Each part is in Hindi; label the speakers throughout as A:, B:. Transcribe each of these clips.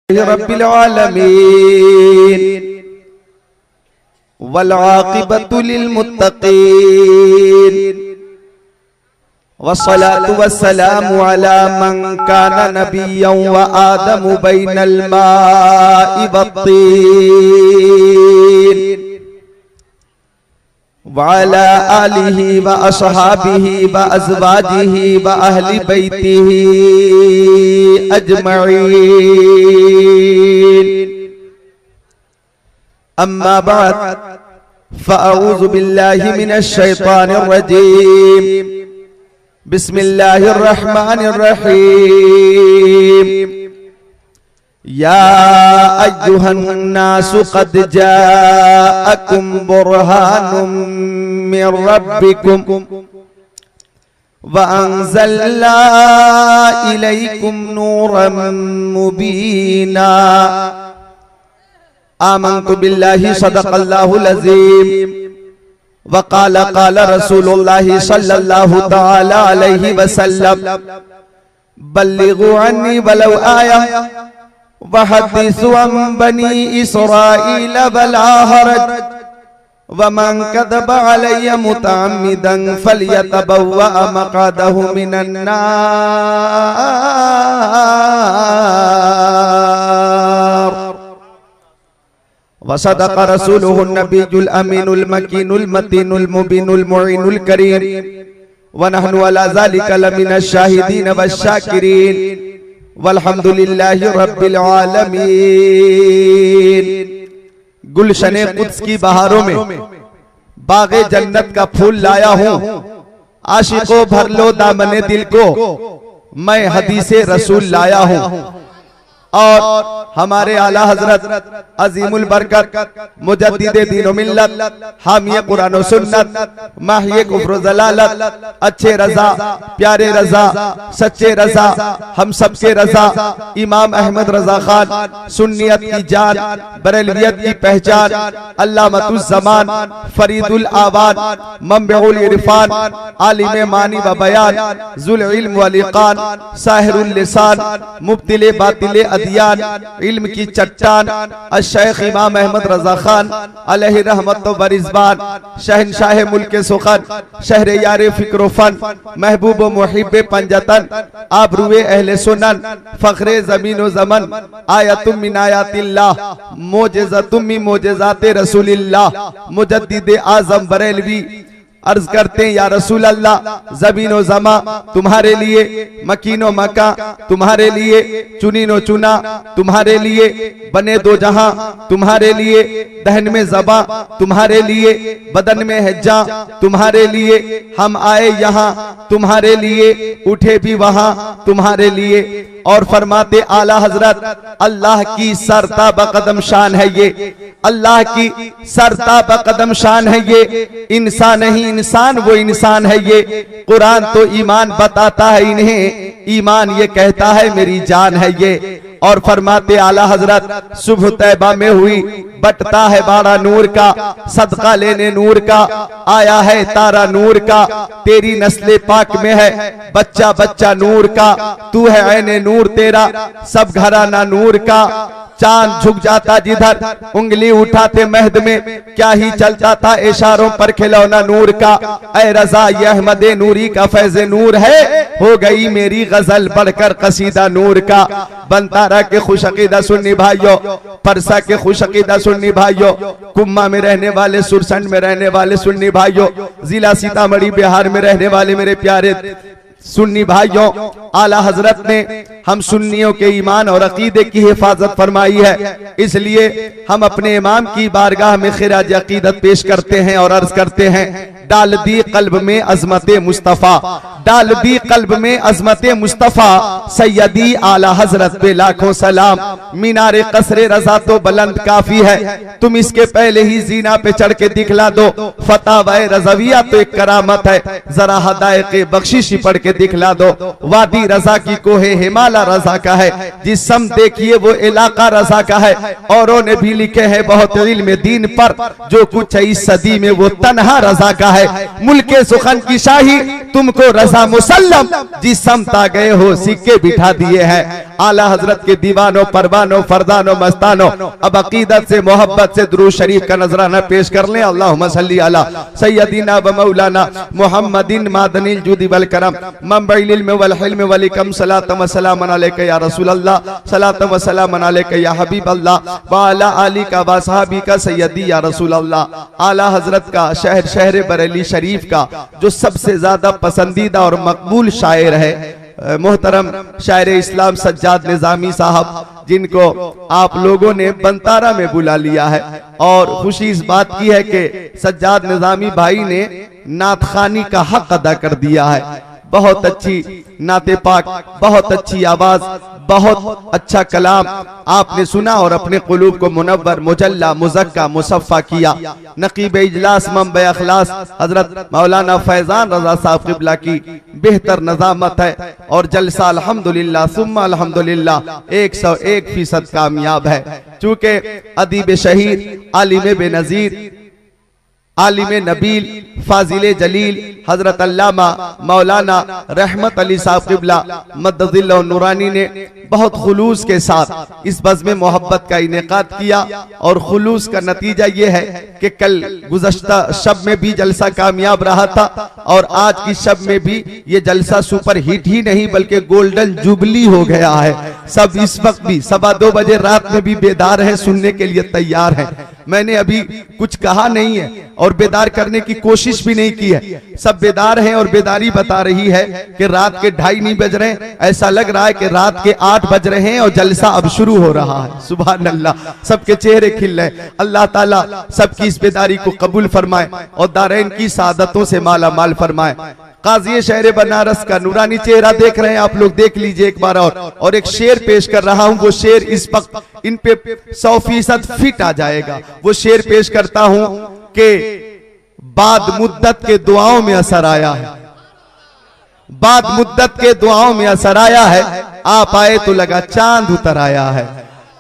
A: रब्बिल आलमीन वल आक़िबतु लिल मुत्तक़ीन वस्सलातु वस्सलामु अला मन काना नबिय्यन व आदमु बैनल माइ वत्तीन व अला आलिहि व अस्हाबिहि व अज़वाजिहि व अहलि बैतिहि अजमईन। अम्मा बाद फ़अऊज़ु बिल्लाहि मिनश शैतानिर रजीम। बिस्मिल्लाहिर रहमानिर रहीम। या अय्युहन नासु क़द जाअकुम बुरहानुम मिर रब्बिकुम व अंज़लना इलैकुम नूरन मुबीना। आमन्तु बिल्लाहि सदक़ल्लाहुल अज़ीम व क़ाल रसूलुल्लाहि सल्लल्लाहु तआला अलैहि वसल्लम बल्लिगू अन्नी वलौ आया वहद्दिसू अन बनी इसराईल वला हरज वमन कज़ब अलैया मुतअम्मिदन फल्यतबव्वा मक़अदहु मिनन नार। वसदक़ रसूलुहुन नबियुल अमीनुल मकीनुल मतीनुल मुबीनुल मुईनुल करीम व नहनु अला ज़ालिका लमिनश शाहिदीन वश्शाकिरीन वल्हम्दुलिल्लाहि रब्बिल आलमीन। गुलशने कुद्स की बहारों में बागे जन्नत का फूल लाया हूँ, आशिकों भर लो दामने दिल को, मैं हदीसे रसूल लाया हूँ। और हमारे आला हजरत अजीमुल बरकत मुजद्दिदे दीन व मिल्लत हामिए कुरान व सुन्नत माहिए कुफ्र व ज़लालत अच्छे रजा प्यारे रजा सच्चे रजा हम सबके रजा इमाम अहमद रजा खान सुन्नियत की जान बरेलवियत की पहचान अल्लामतुज़्ज़मान फरीदुल आवान मंबउल इरफान आलिम मानी व बयान ज़ुल इल्म व लिक़ान साहिरुल लिसान मुब्तिले बातिले अदियान इल्म की चट्टान अश-शेख इमाम अहमद रजा खान अलैहि रहमत व रिज़वान शहनशाह मुल्क सुखन शहर यार फिक्र फन महबूब व मुहिब पंजतन आबरूए अहले सुनन फखरे ज़मीन व ज़मन आयतुम मिन आयातिल्लाह मोजेज़तुम मिन मोजेज़ाते रसूलिल्लाह मुजद्दिदे आज़म बरेलवी अर्ज करते हैं या रसूल अल्लाह ज़मीनो ज़मा तुम्हारे लिए मकीनो मका तुम्हारे लिए चुनीनो चुना तुम्हारे लिए बने दो जहां तुम्हारे लिए दहन में ज़बा तुम्हारे लिए बदन में हज्जा तुम्हारे लिए हम आए यहाँ तुम्हारे लिए उठे भी वहां तुम्हारे लिए। और फरमाते आला हजरत अल्लाह की सरता बकदम शान है ये, अल्लाह की सरता बकदम शान है ये, इंसान नहीं इंसान वो इंसान है ये। कुरान तो ईमान बताता है इन्हें, ईमान ये कहता है मेरी जान है ये। और फरमाते आला हजरत सुबह तैबा में हुई बटता है बाड़ा नूर का, सदका लेने नूर का आया है तारा नूर का, तेरी नस्ले पाक में है बच्चा बच्चा नूर का, तू है ऐने नूर तेरा सब घराना नूर का। चांद झुक जाता जिधर उंगली उठाते महद में, क्या ही चलता था इशारों पर खिलौना नूर का। ऐ रजा ये अहमदे नूरी का फैज़ नूर है, हो गई मेरी गजल बढ़कर कसीदा नूर का। बनतारा के खुशअकीदा सुन्नी भाइयों, परसा के खुशअकीदा सुन्नी भाइयों, कुम्मा में रहने वाले सुरसंड में रहने वाले सुन्नी भाइयों, जिला सीतामढ़ी बिहार में रहने वाले मेरे प्यारे सुन्नी भाइयों, आला हजरत ने हम सुन्नियों के ईमान और अकीदे की हिफाजत फरमाई है, इसलिए हम अपने इमाम की बारगाह में खिराज अकीदत पेश करते हैं और अर्ज करते हैं डाल दी कल्ब में अजमते मुस्तफा, डाल दी कल्ब में अजमते मुस्तफा, सैयदी आला हजरत पे लाखों सलाम। मीनारे कसरे रजा तो बुलंद काफी है, तुम इसके पहले ही जीना पे चढ़ के दिखला दो। फतावा रज़विया तो एक करामत है, जरा हदायक़े बख्शिशी पढ़ के दिखला दो। वादी रजा की कोहे हिमाला रजा का है, जिस सम देखिए वो इलाका रजा का है। औरों ने भी लिखे हैं बहुत इल्म दीन पर, जो कुछ है इस सदी में वो तन्हा रजा का है। मुल्के सुखन की शाही तुमको रजा मुसल्लम, जिस समता गए हो सिक्के बिठा दिए हैं। आला हजरत के दीवानों, परवानों, फरदानों, मस्तानों, अब अकीदत से, मोहब्बत से दुरूद शरीफ का नजराना पेश कर लें। अल्लाहुम्मा सल्ली अला सय्यदिना व मौलाना मुहम्मदिन मादनिल जुदी वल करम मंबइल इल्म वल हिल्म वल इकम सलातम व सलामन अलैका या रसूल अल्लाह, सलातम व सलामन अलैका या हबीब अल्लाह, व अला आली का व सहाबी का सय्यदी या रसूल अल्लाह। आला हजरत का शहर शहर बरेली शरीफ का जो सबसे ज्यादा पसंदीदा और मकबूल शायर है, मोहतरम शायर इस्लाम सज्जाद निजामी साहब, जिनको आप लोगों ने बंतारा में बुला लिया है। और खुशी इस बात की है कि सज्जाद निजामी भाई ने नातखानी का हक अदा कर दिया है। बहुत अच्छी नाते पाक, बहुत अच्छी आवाज, बहुत अच्छा कलाम आपने सुना और अपने कुलूब को मुनव्वर, मुजल्ला, मुज़क्का, मुसफ़्फ़ा किया। नकीब इजलास मंबे अखलास हजरत मौलाना फैजान रजा साहब क़िबला की बेहतर नज़ामत है और जलसा अल्हम्दुलिल्लाह सुम्मा अल्हम्दुलिल्लाह 101% कामयाब है। चूँकि अदीब शहीद, आलिम बेनज़ीर, आलिम नबील, फाजिल जलील हजरत अल्लामा मौलाना रहमत अली साहब क़िबला मद्दज़िल नूरानी ने बहुत खुलूस के साथ इस बज़्म मोहब्बत का इनेकाद किया। और खुलूस का नतीजा ये है कि कल गुज़श्ता शब में भी जलसा कामयाब रहा था और आज की शब में भी ये जलसा सुपर हिट ही नहीं बल्कि गोल्डन जुबली हो गया है। सब इस वक्त भी 2:15 बजे रात में भी बेदार है, सुनने के लिए तैयार है। मैंने अभी कुछ कहा नहीं है और बेदार करने की कोशिश भी नहीं की है। सब बेदार हैं और बेदारी बता रही है कि रात के 2:30 नहीं बज रहे, ऐसा लग रहा है कि रात के 8 बज रहे हैं और जलसा अब शुरू हो रहा है। सुभान अल्लाह, सबके चेहरे खिल रहे। अल्लाह ताला सबकी इस बेदारी को कबूल फरमाए और दारैन की सादतों से माला माल फरमाए। काजी शहर बनारस का नूरानी चेहरा देख रहे हैं आप लोग, देख लीजिए एक बार और एक शेर पेश कर रहा हूं। वो शेर इस वक्त इन पे 100% फिट आ जाएगा। वो शेर पेश करता हूं कि बाद मुद्दत के दुआओं में असर आया है, बाद मुद्दत के दुआओं में असर आया है, आप आए तो लगा चांद उतर आया है।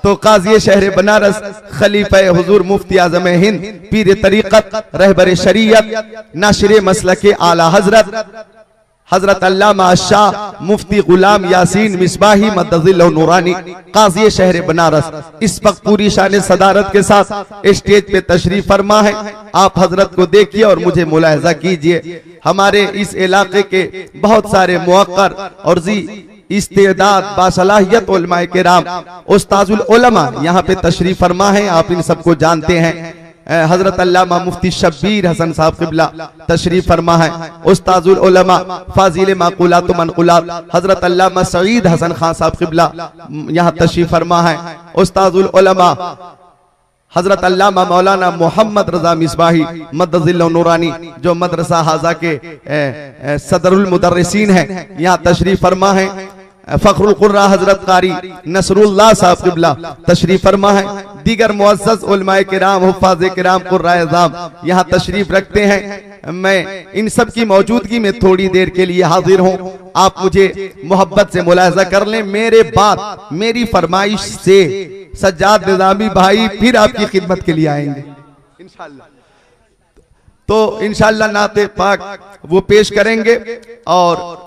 A: तो काजी शहर बनारस, खलीफा हुजूर मुफ्ती आज़म हिंद, पीर तरीक़त, रहबर शरीयत, नाशिर मसलक आला हजरत अल्लामा शाह मुफ्ती गुलाम यासीन मिसबाही मद्दज़िल नूरानी काजी शहर बनारस इस वक्त पूरी शान सदारत के साथ स्टेज पे तशरीफ फरमा है। आप हजरत को देखिए और मुझे मुलाहजा कीजिए। हमारे इस इलाके के बहुत सारे मुअक्कर और जी इस्तेदाद बासलाहियत उलमाए किराम, उस्ताजुल उलमा यहाँ पे तशरीफ फरमा है। आप इन सबको जानते हैं। हजरत अल्लामा मुफ्ती शब्बीर हसन साहब क़िबला तशरीफ फरमा है। उस्ताजुल उलमा फाजिल माक़ूलात व मनक़ूलात हजरत अल्लामा सईद हसन खान साहब क़िबला यहाँ तशरीफ फरमा है। उस्ताजुल उलमा हजरत अल्लामा मौलाना मोहम्मद रजा मिसबाही मद्दज़िल नूरानी जो मदरसा हाजा के सदरुल मुदर्रिसीन है, यहाँ तशरीफ फरमा है। फखरुल कुर्रा हजरत कारी नसरुल्लाह साहब क़िबला तशरीफ फरमा है। दीगर मुअज़्ज़ज़ उलमाए किराम, हुफ़्फ़ाज़े किराम, कुर्राए अज़ाम यहाँ तशरीफ रखते हैं। मैं इन सब की मौजूदगी में थोड़ी देर के लिए हाजिर हूँ। आप मुझे मोहब्बत से मुलाहज़ा कर लें। मेरे बाद मेरी फरमाइश से सज्जाद निज़ामी भाई फिर आपकी खिदमत के लिए आएंगे इंशाअल्लाह। तो इंशाअल्लाह नाते पाक वो पेश करेंगे और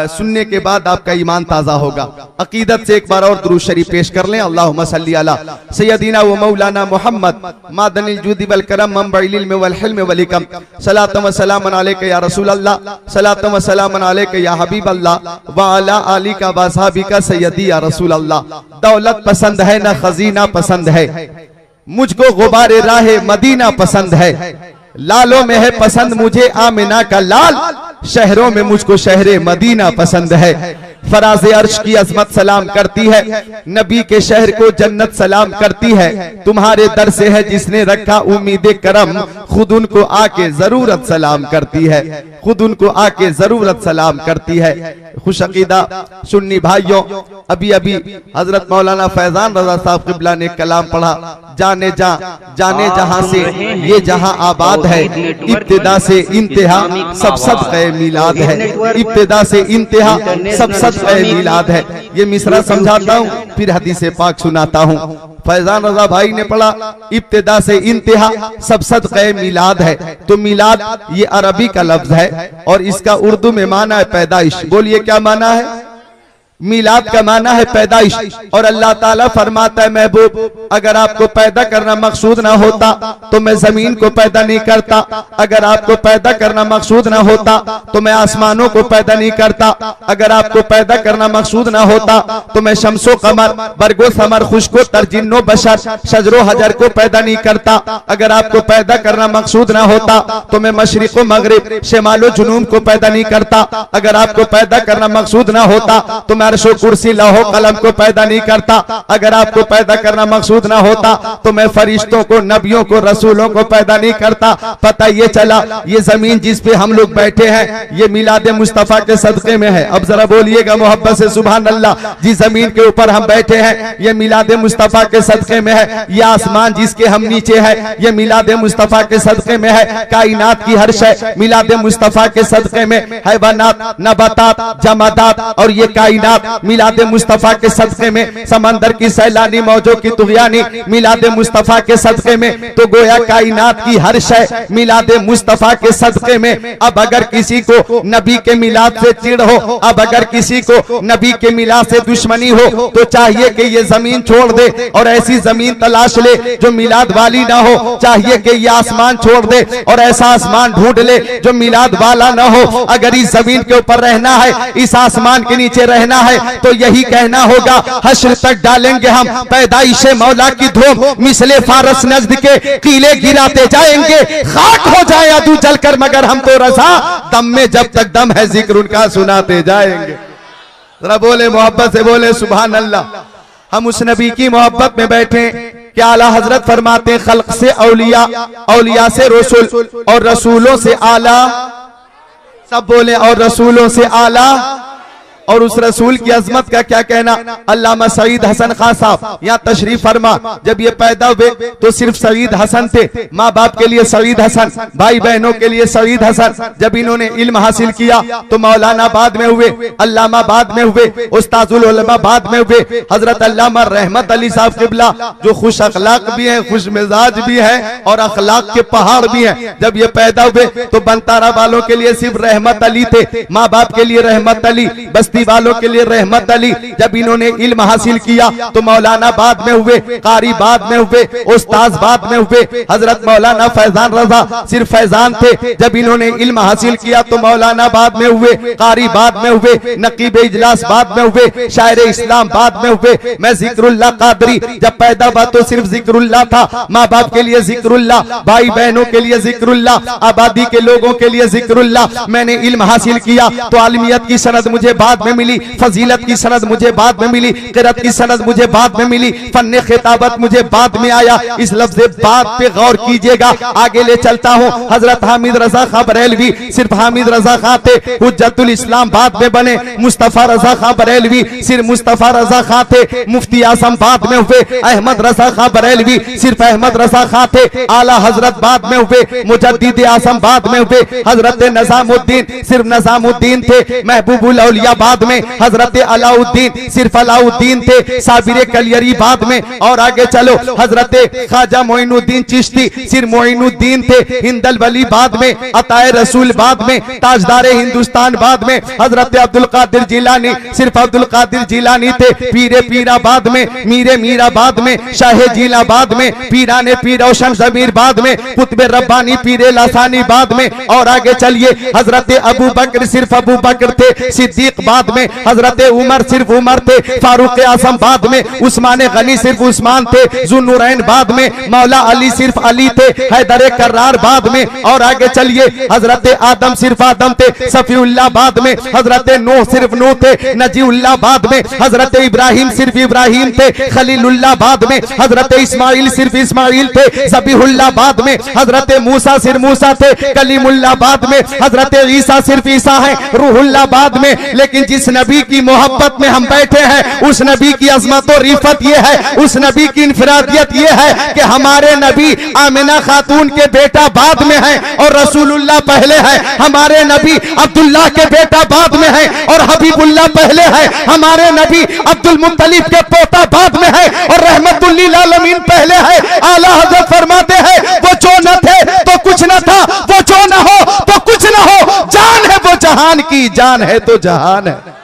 A: सुनने के बाद आपका ईमान ताज़ा होगा। अकीदत से एक बार और दुरूद शरीफ पेश कर लें। अल्लाहुम्मा सल्ली अला सय्यदिना व मौलाना मुहम्मद मादनिल जुदी वल करम मंबइल इल्म वल हिल्म वल हिकम सलातम व सलामन अलैका या रसूल अल्लाह, सलातम व सलामन अलैका या हबीब अल्लाह, व अला आली का व असहाबी का सय्यदी या रसूल अल्लाह। दौलत पसंद है ना खजीना पसंद है, मुझको गुबारे राहे मदीना पसंद है। लालों में है पसंद मुझे आमिना का लाल, शहरों में मुझको शहरे मदीना पसंद है। फराज़े अर्श की अज़मत सलाम करती है, नबी के शहर को जन्नत सलाम करती है। तुम्हारे दर से है जिसने रखा उम्मीद करम, खुद उनको आके जरूरत सलाम करती है, खुद उनको आके जरूरत सलाम करती है। खुश अकीदा सुन्नी भाइयों, अभी अभी हजरत मौलाना फैजान रजा साहब क़िबला ने कलाम पढ़ा, जाने जहां से ये जहां आबाद है, इब्तिदा से इंतहा सब सदक़े मिलाद है, इब्तिदा से इंतहा सब सदक़े मिलाद है। ये मिसरा समझाता हूँ फिर हदीस पाक सुनाता हूँ। फैजान रजा भाई ने पढ़ा, इब्तिदा से इंतहा सब सदक़े मिलाद है। तो मिलाद ये अरबी का लफ्ज है और इसका उर्दू में माना है पैदाइश। बोलिए क्या माना है? मिलाद का माना है पैदाइश। और अल्लाह ताला फरमाता है महबूब अगर आपको पैदा करना मकसूद ना होता तो मैं जमीन को पैदा नहीं करता, अगर आपको पैदा करना मकसूद ना होता तो मैं आसमानों को पैदा नहीं करता, अगर आपको पैदा करना मकसूद ना होता तो मैं शम्सो कमर बरगो समर खुशको तरजिन्नो बशर शजरो हजर को पैदा नहीं करता, अगर आपको पैदा करना मकसूद ना होता तो मैं मशरिको मगरिब शेमालो जुनूब को पैदा नहीं करता, अगर आपको पैदा करना मकसूद ना होता तो मैं अर्शो कुर्सी लौहो कलम को पैदा नहीं करता, अगर आपको पैदा करना मकसूद ना होता तो मैं फरिश्तों को नबियों को रसूलों को पैदा नहीं करता। पता ये चला ये जमीन जिस पे हम लोग बैठे हैं ये मिलाद मुस्तफा के सदके में है। अब जरा बोलिएगा मोहब्बत से सुभान अल्लाह। जिस जमीन के ऊपर हम बैठे हैं ये मिलाद मुस्तफा के सदके में है, ये आसमान जिसके हम नीचे है ये मिलाद मुस्तफा के सदके में है, कायनात की हर शय मिलाद मुस्तफा के सदके में, हैवानात नबातात जमादात और ये कायनात मिलाद मुस्तफा के सदके में, समंदर की सैलानी मौजों की तुगयानी मिलाद मुस्तफा के सदके में, तो गोया कायनात की हर शय मिलाद मुस्तफा के सदके में। अब अगर किसी को नबी के मिलाद से चिढ़ हो, अब अगर किसी को नबी के मिलाद से दुश्मनी हो तो चाहिए कि ये जमीन छोड़ दे और ऐसी जमीन तलाश ले जो मिलाद वाली ना हो, चाहिए कि ये आसमान छोड़ दे और ऐसा आसमान ढूंढ ले जो मिलाद वाला ना हो। अगर इस जमीन के ऊपर रहना है, इस आसमान के नीचे रहना है तो यही कहना होगा हश्र तक डालेंगे हम पैदाइशे मौला की धूम, मिसले फारस नजद के कीले गिराते जाएंगे, खाक हो जाए अदू जलकर मगर हम तो रजा दम में जब तक दम है जिक्र उनका सुनाते जाएंगे। जरा बोले मोहब्बत से बोले सुभान अल्लाह। हम उस नबी की मोहब्बत में बैठे कि आला हजरत फरमाते खल्क से औलिया, औलिया से रसूल और रसूलों से आला, सब बोले और रसूलों से आला। और उस रसूल की अजमत का क्या कहना। अल्लामा सईद हसन खान साहब यहाँ तशरीफ फरमा, जब ये पैदा हुए तो सिर्फ सईद हसन थे, माँ बाप के लिए सईद हसन, भाई बहनों के लिए सईद हसन। जब इन्होंने इल्म हासिल किया तो मौलाना बाद में हुए, अल्लामा बाद में हुए, उस्ताजुल उलमा बाद में हुए। हजरत अल्लामा रहमत अली साहब किबला जो खुश अखलाक भी है, खुश मिजाज भी है और अखलाक के पहाड़ भी है, जब ये पैदा हुए तो बनतारा वालों के लिए सिर्फ रहमत अली थे, माँ बाप के लिए रहमत अली, बस्ती वालों के लिए रहमत अली। जब इन्होंने इल्म हासिल किया तो मौलाना बाद में हुए, कारी बाद में हुए, उस्ताद बाद में हुए। हजरत मौलाना फैजान रजा सिर्फ फैजान थे, जब इन्होंने इल्म हासिल किया तो मौलाना बाद में हुए, कारी बाद में हुए, नकीब इजलास बाद में हुए, शायर इस्लाम बाद में हुए। मैं जिक्रुल्लाह कादरी जब पैदा हुआ तो सिर्फ जिक्रुल्लाह था, माँ बाप के लिए जिक्रुल्लाह, भाई बहनों के लिए जिक्रुल्लाह, आबादी के लोगों के लिए जिक्रुल्लाह। मैंने इल्म हासिल किया तो आलमियत की सनद मुझे बाद में मिली, फजीलत की सनद मुझे बाद में मिली, क़िरात की सनद मुझे बाद में मिली, फन्ने खिताबत मुझे बाद में आया। इस लफ्ज़ बाद पे गौर कीजिएगा। आगे ले चलता हूँ। हजरत हामिद रजा खां बरेलवी सिर्फ हामिद रजा खां थे, हुज्जतुल इस्लाम बाद में बने, मुस्तफा रजा खां बरेलवी सिर्फ मुस्तफा रजा खां थे, मुफ्ती आजम बाद में हुए, अहमद रजा खां बरेलवी सिर्फ अहमद रजा खां थे, आला हजरत बाद में हुए, मुजद्दिद आजम बाद में हुए, हजरत निजामुद्दीन सिर्फ निजामुद्दीन थे, महबूबुल औलिया बाद में, हजरत अलाउद्दीन सिर्फ अलाउद्दीन थे, साबिर कलियरी बाद में। और आगे चलो हजरत ख्वाजा मोइनुद्दीन चिश्ती सिर्फ मोइनुद्दीन थे, हिंदल वली बाद में, अताए रसूल बाद में, ताजदारे हिंदुस्तान बाद में, हजरत अब्दुल कादिर जिलानी सिर्फ अब्दुल कादिर जिलानी थे, पीरे पीरा बाद में, मीरे मीरा बाद में, शाहे जिला बाद में, पीराने पीर रोशन जमीर बाद में, कुतबे रब्बानी पीरे लासानी बाद में। और आगे चलिए हजरत अबू बकर सिर्फ अबू बकर थे, सिद्दीक बाद में, हजरत उमर सिर्फ उमर थे, फारूक आजम बाद में, उस्मान गनी सिर्फ उस्मान थे, जुन्नुरैन बाद में, मौला अली सिर्फ अली थे, हैदर कर्रार बाद में। और आगे चलिए हजरत आदम सिर्फ आदम थे, सफीउल्लाह बाद में, हजरत नूह सिर्फ नूह थे, नजीउल्लाह बाद में, हजरत इब्राहिम सिर्फ इब्राहिम थे, खलीलुल्लाह बाद में, हजरत इस्माइल सिर्फ इस्माइल थे, ज़बीहुल्लाह बाद में, हजरत मूसा सिर्फ मूसा थे, कलीमुल्लाह बाद में, हजरत ईसा सिर्फ ईसा है, रूहुल्लाह बाद में। लेकिन जिस नबी की मोहब्बत में हम बैठे हैं उस नबी की अजमत और रिफत ये है, उस नबी की इनफरादियत ये है कि हमारे नबी आमिना खातून के बेटा बाद में है और रसूलुल्लाह पहले है, हमारे नबी अब्दुल्लाह के बेटा बाद में है और हबीबुल्लाह पहले है, हमारे नबी अब्दुल मुत्तलिब के पोता बाद में है और रहमतुल लिल आलमीन पहले है। आला हज़रत फरमाते हैं वो जो न थे तो कुछ न था, वो जो न हो तो कुछ न हो, जान है वो जहान की, जान है तो जहान है।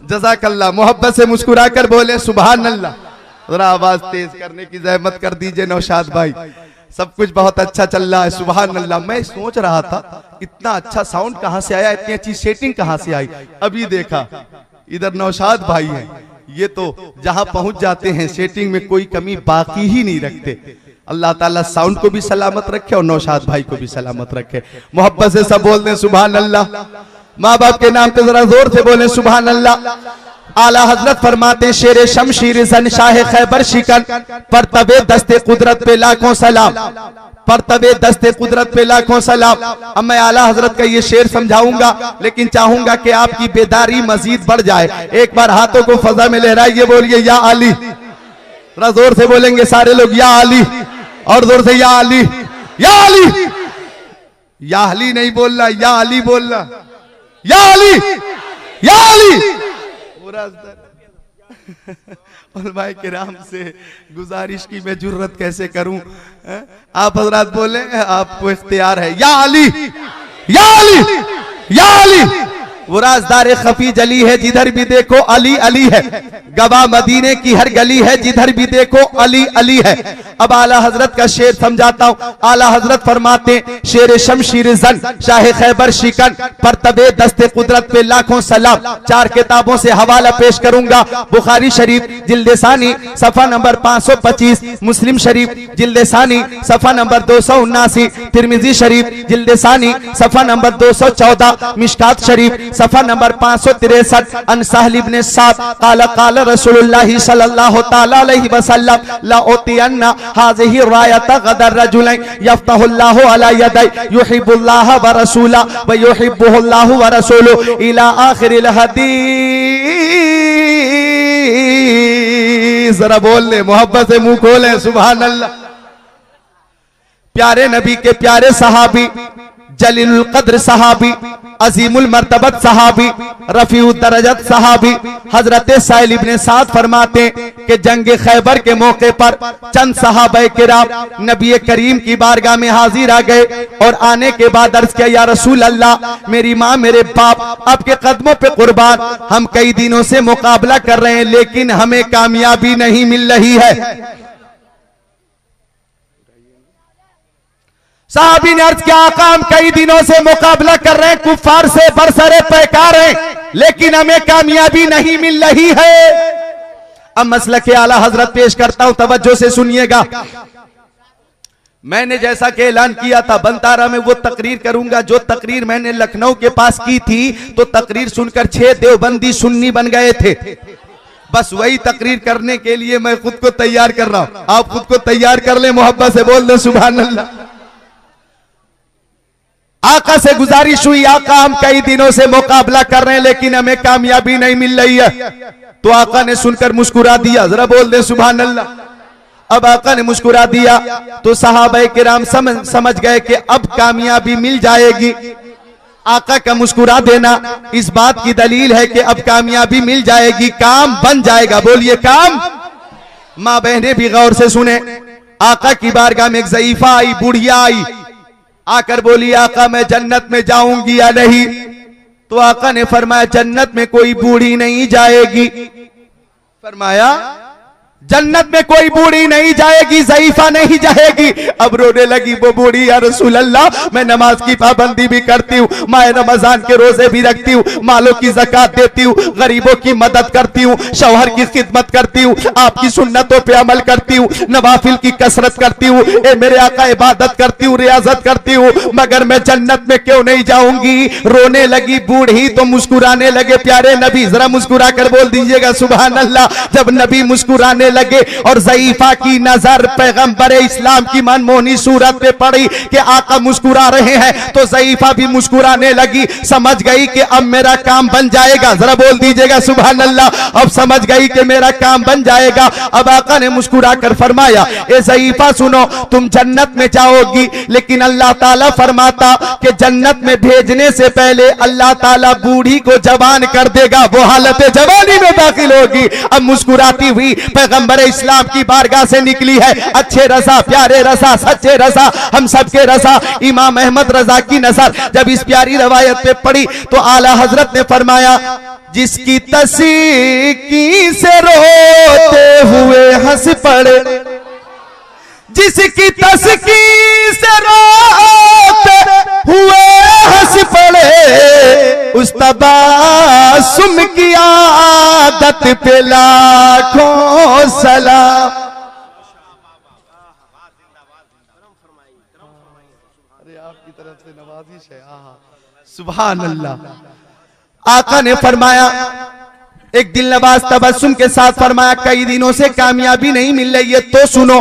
A: जज़ाकल्लाह। मोहब्बत से मुस्कुरा कर बोले सुभान अल्लाह। जरा आवाज तेज करने की जहमत कर दीजिए नौशाद भाई। सब कुछ बहुत अच्छा चल रहा है, सुभान अल्लाह। मैं सोच रहा था इतना अच्छा साउंड कहां से आया, इतनी अच्छी सेटिंग कहां से आई। अभी देखा इधर नौशाद भाई है, ये तो जहां पहुंच जाते हैं सेटिंग में कोई कमी बाकी ही नहीं रखते। अल्लाह ताला साउंड को भी सलामत रखे और नौशाद भाई को भी सलामत रखे। मोहब्बत से सब बोल दें सुभान अल्लाह। माँ बाप के नाम पे जरा जोर से बोले सुभान अल्लाह। आला हजरत फरमाते शेर शमशीर जन शाह खैबर शिकन पर तबे दस्ते कुदरत पे लाखों सलाम, पर तबे दस्ते कुदरत पे लाखों सलाम। अब मैं आला हजरत का ये शेर समझाऊंगा, लेकिन चाहूंगा कि आपकी बेदारी मजीद बढ़ जाए। एक बार हाथों को फजा में लहराइए, बोलिए या अली। जरा जोर से बोलेंगे सारे लोग या अली, और जोर से या अली, या अली। या अली नहीं बोलना, या अली बोलना, या अली, या अली। उलमाए किराम से गुजारिश की मैं जुर्रत कैसे करूं। आप हजरात बोले, आपको इख्तियार है। या अली, या अली, या अली। वो राजदार खफी जली है, जिधर भी देखो अली अली है। गवाह मदीने की हर गली है, जिधर भी देखो अली अली है। अब आला हजरत का शेर समझाता हूँ। आला हजरत फरमाते शेर शमशीर जन शाह खैबर शिकन पर तबे दस्ते कुदरत पे लाखों सलाम। 4 किताबों से हवाला पेश करूंगा। बुखारी शरीफ जिल्द सानी सफा नंबर 525, मुस्लिम शरीफ जिल्द सानी सफा नंबर 279, तिरमिजी शरीफ जिल्द सानी सफा नंबर 214, मिशकात शरीफ सफा नंबर 563। अन साहल इब्न साद काला काला रसूलुल्लाह सल्लल्लाहु तआला अलैहि वसल्लम ला उतियन्ना हाज़िही रायत गदर रजुलैन यफ्तहुल्लाहु अला यदै युहिब्बुल्लाह व रसूला व युहिब्बुहुल्लाहु व रसूलुहु इला आखिरिल हदीस। जरा बोल ले, मोहब्बत से मुंह खोले सुभान अल्लाह। प्यारे नबी के प्यारे सहाबी, जलीलुल कद्र सहाबी, अजीमुल मर्तबत सहाबी, रफीउद दरजत सहाबी हजरत साहिल इब्न साद फरमाते कि जंग खैबर के मौके पर चंद सहाबा किराम नबी करीम की बारगाह में हाजिर आ गए और आने के बाद अर्ज किया, या रसूल अल्लाह, मेरी माँ मेरे बाप आपके कदमों पे कुर्बान, हम कई दिनों से मुकाबला कर रहे हैं लेकिन हमें कामयाबी नहीं मिल रही है। साहबी ने अर्ज किया, आका हम कई दिनों से मुकाबला कर रहे हैं, कुफार से बरसरे पैकार हैं, लेकिन हमें कामयाबी नहीं मिल रही है। अब मसला के आला हजरत पेश करता हूं, तवज्जो से सुनिएगा। मैंने जैसा कि ऐलान किया था बनतारा में वो तकरीर करूंगा, जो तकरीर मैंने लखनऊ के पास की थी, तो तकरीर सुनकर 6 देवबंदी सुन्नी बन गए थे। बस वही तकरीर करने के लिए मैं खुद को तैयार कर रहा हूं। आप खुद को तैयार कर ले, मोहब्बत से बोल दे सुभान अल्लाह। आका से गुजारिश हुई, आका हम कई दिनों से मुकाबला कर रहे हैं लेकिन हमें कामयाबी नहीं मिल रही है। तो आका ने सुनकर मुस्कुरा दिया, जरा बोल दे सुभान अल्लाह। अब आका ने मुस्कुरा दिया तो सहाबाए किराम समझ गए कि अब कामयाबी मिल जाएगी। आका का मुस्कुरा देना इस बात की दलील है कि अब कामयाबी मिल जाएगी, काम बन जाएगा। बोलिए काम। माँ बहने भी गौर से सुने। आका की बारगाह में एक ज़ईफा आई, बुढ़िया आई, आकर बोली, आका मैं जन्नत में जाऊंगी या नहीं? तो आका ने फरमाया, जन्नत में कोई बूढ़ी नहीं जाएगी। फरमाया जन्नत में कोई बूढ़ी नहीं जाएगी, ज़ईफा नहीं जाएगी। अब रोने लगी वो बूढ़ी, या रसूल अल्लाह मैं नमाज की पाबंदी भी करती हूँ, माह रमजान के रोजे भी रखती हूँ, मालों की ज़कात देती हूँ, गरीबों की मदद करती हूँ, शौहर की खिदमत करती हूँ, आपकी सुन्नतों पे अमल करती हूँ, नवाफिल की कसरत करती हूँ, ए मेरे आका इबादत करती हूँ, रियाजत करती हूँ, मगर मैं जन्नत में क्यों नहीं जाऊंगी? रोने लगी बूढ़ी तो मुस्कुराने लगे प्यारे नबी। जरा मुस्कुरा कर बोल दीजिएगा सुभान अल्लाह। जब नबी मुस्कुराने लगे और ज़ईफा की नजर पैगंबर इस्लाम की मनमोहनी सूरत पे पड़ी कि आका मुस्कुरा रहे हैं, तो ज़ईफा भी मुस्कुराने लगी। समझ गई कि अब मेरा काम बन जाएगा। जरा बोल दीजिएगा सुभान अल्लाह। अब समझ गई कि मेरा काम बन जाएगा। अब आका ने मुस्कुरा कर फरमाया, ए ज़ईफा सुनो, तुम जन्नत में जाओगी लेकिन अल्लाह ताला फरमाता कि जन्नत में भेजने से पहले अल्लाह ताला बूढ़ी को जवान कर देगा, वो हालत जवानी में दाखिल होगी। अब मुस्कुराती हुई पैगंबर इस्लाम की बारगाह से निकली है, अच्छे रसा, प्यारे रसा, सच्चे रसा, हम सबके रसा, इमाम अहमद रजा की नजर जब इस प्यारी रवायत पे पड़ी तो आला हजरत ने फरमाया, जिसकी तस्की से रोते हुए हंस पड़े, जिसकी तस्की से रोते हुए हंस पड़े, उस तबासुम की आदत पे लाखों सलाम। अरे आपकी तरफ से नवाजिश है। सुभान अल्लाह। आका ने फरमाया, एक दिल नवाज तबस्सुम के साथ फरमाया, कई दिनों से कामयाबी नहीं मिल रही है तो सुनो,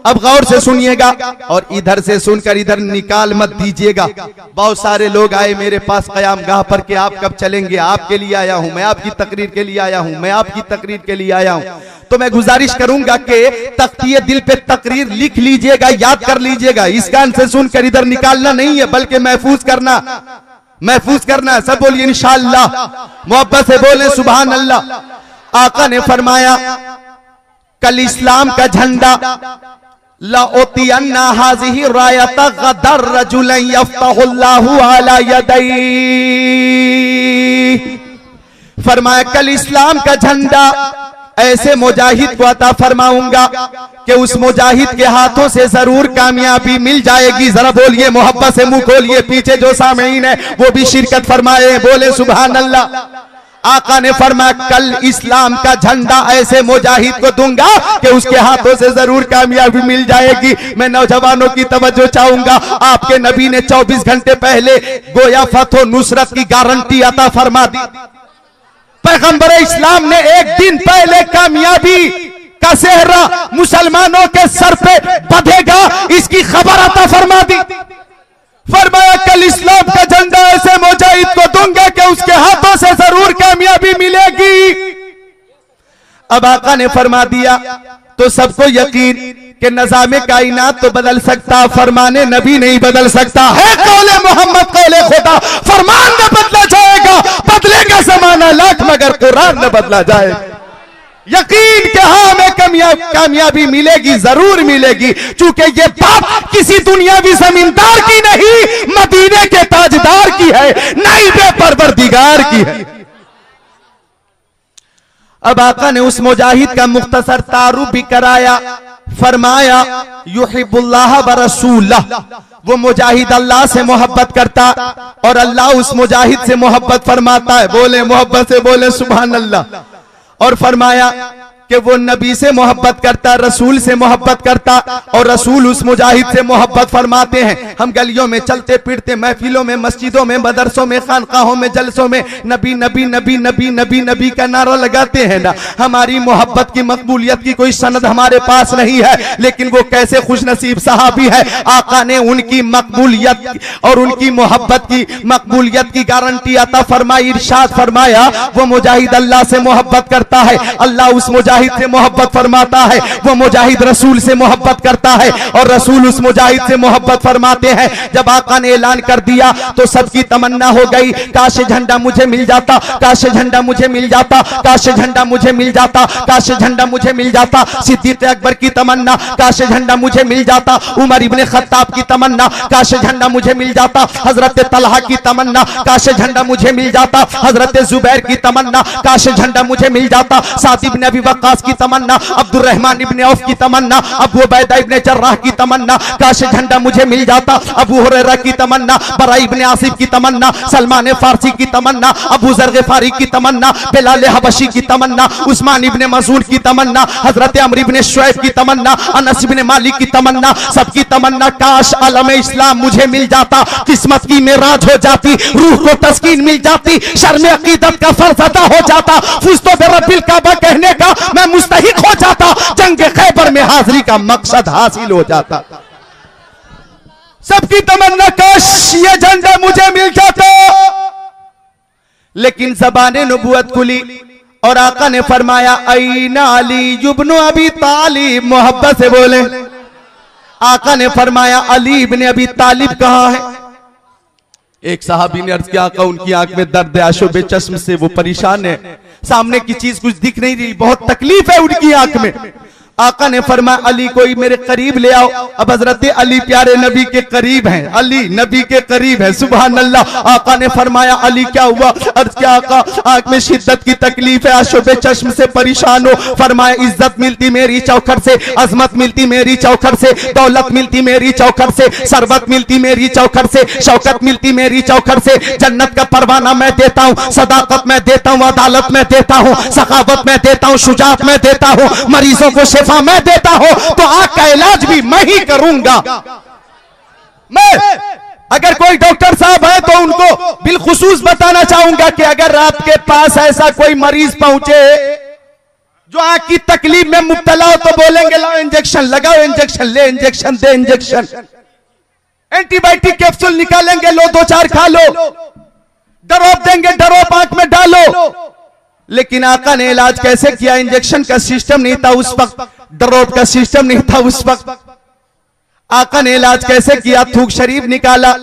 A: अब गौर से सुनिएगा और इधर से सुनकर इधर निकाल मत दीजिएगा। बहुत सारे लोग आए मेरे पास कयामगाह पर कि आप कब चलेंगे, आपके लिए आया हूं मैं, आपकी तकरीर के लिए आया हूं मैं, आपकी तकरीर के लिए आया हूं। तो मैं गुजारिश करूंगा कि तख्तिये दिल पे तकरीर लिख लीजिएगा, याद कर लीजिएगा। इस कान से सुनकर इधर निकालना नहीं है, बल्कि महफूज करना, महफूज करना है। सब बोलिए इंशाअल्लाह, मोहब्बत से बोले सुभान अल्लाह। आका ने फरमाया, कल इस्लाम का झंडा लाउतियन्ना हाज़िही रायता गदर रजुलन यफ्तहुल्लाहु अला यदै, फरमाया कल इस्लाम का झंडा ऐसे मुजाहिद को अता फरमाऊंगा कि उस मुजाहिद के हाथों से जरूर कामयाबी मिल जाएगी। जरा बोलिए मोहब्बत से, मुंह खोलिए, पीछे जो सामीन है वो भी शिरकत फरमाए, बोले सुभान अल्लाह। आका ने फरमाया, कल इस्लाम का झंडा ऐसे मुजाहिद को दूंगा कि उसके हाथों से जरूर कामयाबी मिल जाएगी। मैं नौजवानों की तवज्जो चाहूंगा, आपके नबी ने 24 घंटे पहले गोया फतह नुसरत की गारंटी अता फरमा दी। पैगंबर इस्लाम ने एक दिन पहले कामयाबी का सेहरा मुसलमानों के सर पे बंधेगा, इसकी खबर अता फरमा दी। फरमाया कल इस्लाम का झंडा ऐसे मुजाहिद को दूंगा कि उसके हाथों से जरूर कामयाबी मिलेगी। अब आका ने फरमा दिया तो सबको यकीन कि निज़ामे कायनात तो बदल सकता, फरमाने नबी नहीं बदल सकता है। कौले मोहम्मद कौले खुदा, फरमान न बदला जाएगा, बदलेगा ज़माना लाख मगर कुरान न बदला जाए। यकीन कि हाँ हमें कामयाबी मिलेगी, जरूर मिलेगी, चूंकि ये बात किसी दुनियावी जमींदार की नहीं, मदीने के ताजदार की है, नाइबे परवरदिगार की है। अब आका ने उस मुजाहिद का मुख्तसर तारुफ भी कराया, फरमाया युहिब्बुल्लाह व रसूलह, वो मुजाहिद अल्लाह से मोहब्बत करता और अल्लाह उस मुजाहिद से मोहब्बत फरमाता है। बोले मोहब्बत से, बोले सुभान अल्लाह। और फरमाया कि वो नबी से मोहब्बत करता, रसूल से मोहब्बत करता और रसूल उस मुजाहिद से मोहब्बत फरमाते हैं। हम गलियों में चलते फिरते, महफिलों में, मस्जिदों में, मदरसों में, खानकाहों में, जलसों में नबी नबी नबी नबी नबी नबी का नारा लगाते हैं ना। हमारी मोहब्बत की मकबूलियत की कोई सनद हमारे पास नहीं है, लेकिन वो कैसे खुशनसीब सहाबी है, आका ने उनकी मकबूलियत और उनकी मोहब्बत की मकबूलियत की गारंटी अता फरमाई। इरशाद फरमाया, वो मुजाहिद अल्लाह से मोहब्बत करता है, अल्लाह उस मुजाहिद से मोहब्बत फरमाता है, वो मुजाहिद रसूल से मोहब्बत करता है और रसूल उस मुजाहिद से मोहब्बत फरमाते हैं। जब आका ने ऐलान कर दिया तो सबकी तमन्ना हो गई, काश झंडा मुझे मिल जाता, काश झंडा मुझे मिल जाता, काश झंडा मुझे मिल जाता, काश झंडा मुझे मिल जाता। सिद्दीक अकबर की तमन्ना, काश झंडा मुझे मिल जाता। उमर इब्ने खत्ताब की तमन्ना, काश झंडा मुझे मिल जाता। हजरत तलहा की तमन्ना, काश झंडा मुझे मिल जाता। हजरत जुबैर की तमन्ना, काश झंडा मुझे मिल जाता। साद इब्ने अबी वक्कास की तमन्ना, अब्दुर्रहमान इब्ने औफ की तमन्ना, अबू उबैदा इब्ने जर्राह की तमन्ना, काश झंडा मुझे मिल जाता। अबू हुरैरा की तमन्ना, बरा इब्ने आसिफ की तमन्ना, सलमान फारसी की तमन्ना, अबू जर गिफारी की तमन्ना, बिलाल हबशी की तमन्ना, उस्मान इब्ने मज़ून की तमन्ना, हजरत अमर इब्ने शुऐब की तमन्ना, अनस इब्ने मालिक की तमन्ना, सबकी तमन्ना काश आलम इस्लाम मुझे मिल जाता, किस्मत की मेराज हो जाती, रूह को तस्कीन मिल जाती, शर्म अकीदत का फर्ज अदा हो जाता, फुस्तो बिरब्बिल काबा कहने का मैं मुस्तहिक हो जाता, जंग खैबर में हाजिरी का मकसद हासिल हो जाता। सबकी तमन्ना काश ये झंडा मुझे मिल जाता। लेकिन ज़बाने नबूवत खुली और आका ने फरमाया, ऐना अली इब्न अबी तालिब, मोहब्बत से बोले। आका ने फरमाया, अली इब्ने अबी तालिब कहां है? एक साहबी ने अर्ज किया, आका उनकी आंख में दर्द है, आशोबे चश्म से वो परेशान है, सामने की चीज कुछ दिख नहीं रही, बहुत तकलीफ है उनकी आंख में। आका ने फरमाया अली कोई मेरे करीब ले आओ। अब हजरत अली प्यारे नबी के करीब हैं, अली नबी के करीब है, सुभान अल्लाह। आका ने फरमाया अली क्या हुआ? अर्ज क्या आका आंख में शिद्दत की तकलीफ है, आशोबे चश्म से परेशान हो। फरमाया इज्जत मिलती मेरी चौखट से, अजमत मिलती मेरी चौखट से, दौलत मिलती मेरी चौखट से, सरबत मिलती मेरी चौखट से, शौकत मिलती मेरी चौखट से। जन्नत का परवाना मैं देता हूँ, सदाकत मैं देता हूँ, अदालत मैं देता हूँ, सखावत मैं देता हूँ, शुजात मैं देता हूँ, मरीजों को शिफा मैं देता हूं, तो आंख का इलाज भी मैं ही करूंगा। मैं अगर कोई डॉक्टर साहब है तो उनको बिलखुसूस बताना चाहूंगा कि अगर आपके पास ऐसा कोई मरीज पहुंचे जो आंख की तकलीफ में मुब्तला हो, तो बोलेंगे लाओ इंजेक्शन लगाओ, इंजेक्शन ले, इंजेक्शन दे, इंजेक्शन, एंटीबायोटिक कैप्सूल निकालेंगे, लो 2-4 खा लो, ड्रॉप देंगे, ड्रॉप आंख में डालो। लेकिन आका ने इलाज कैसे किया? इंजेक्शन का सिस्टम नहीं था उस वक्त, ड्रॉप का सिस्टम नहीं था उस वक्त। आका ने इलाज कैसे किया? थूक शरीफ निकाला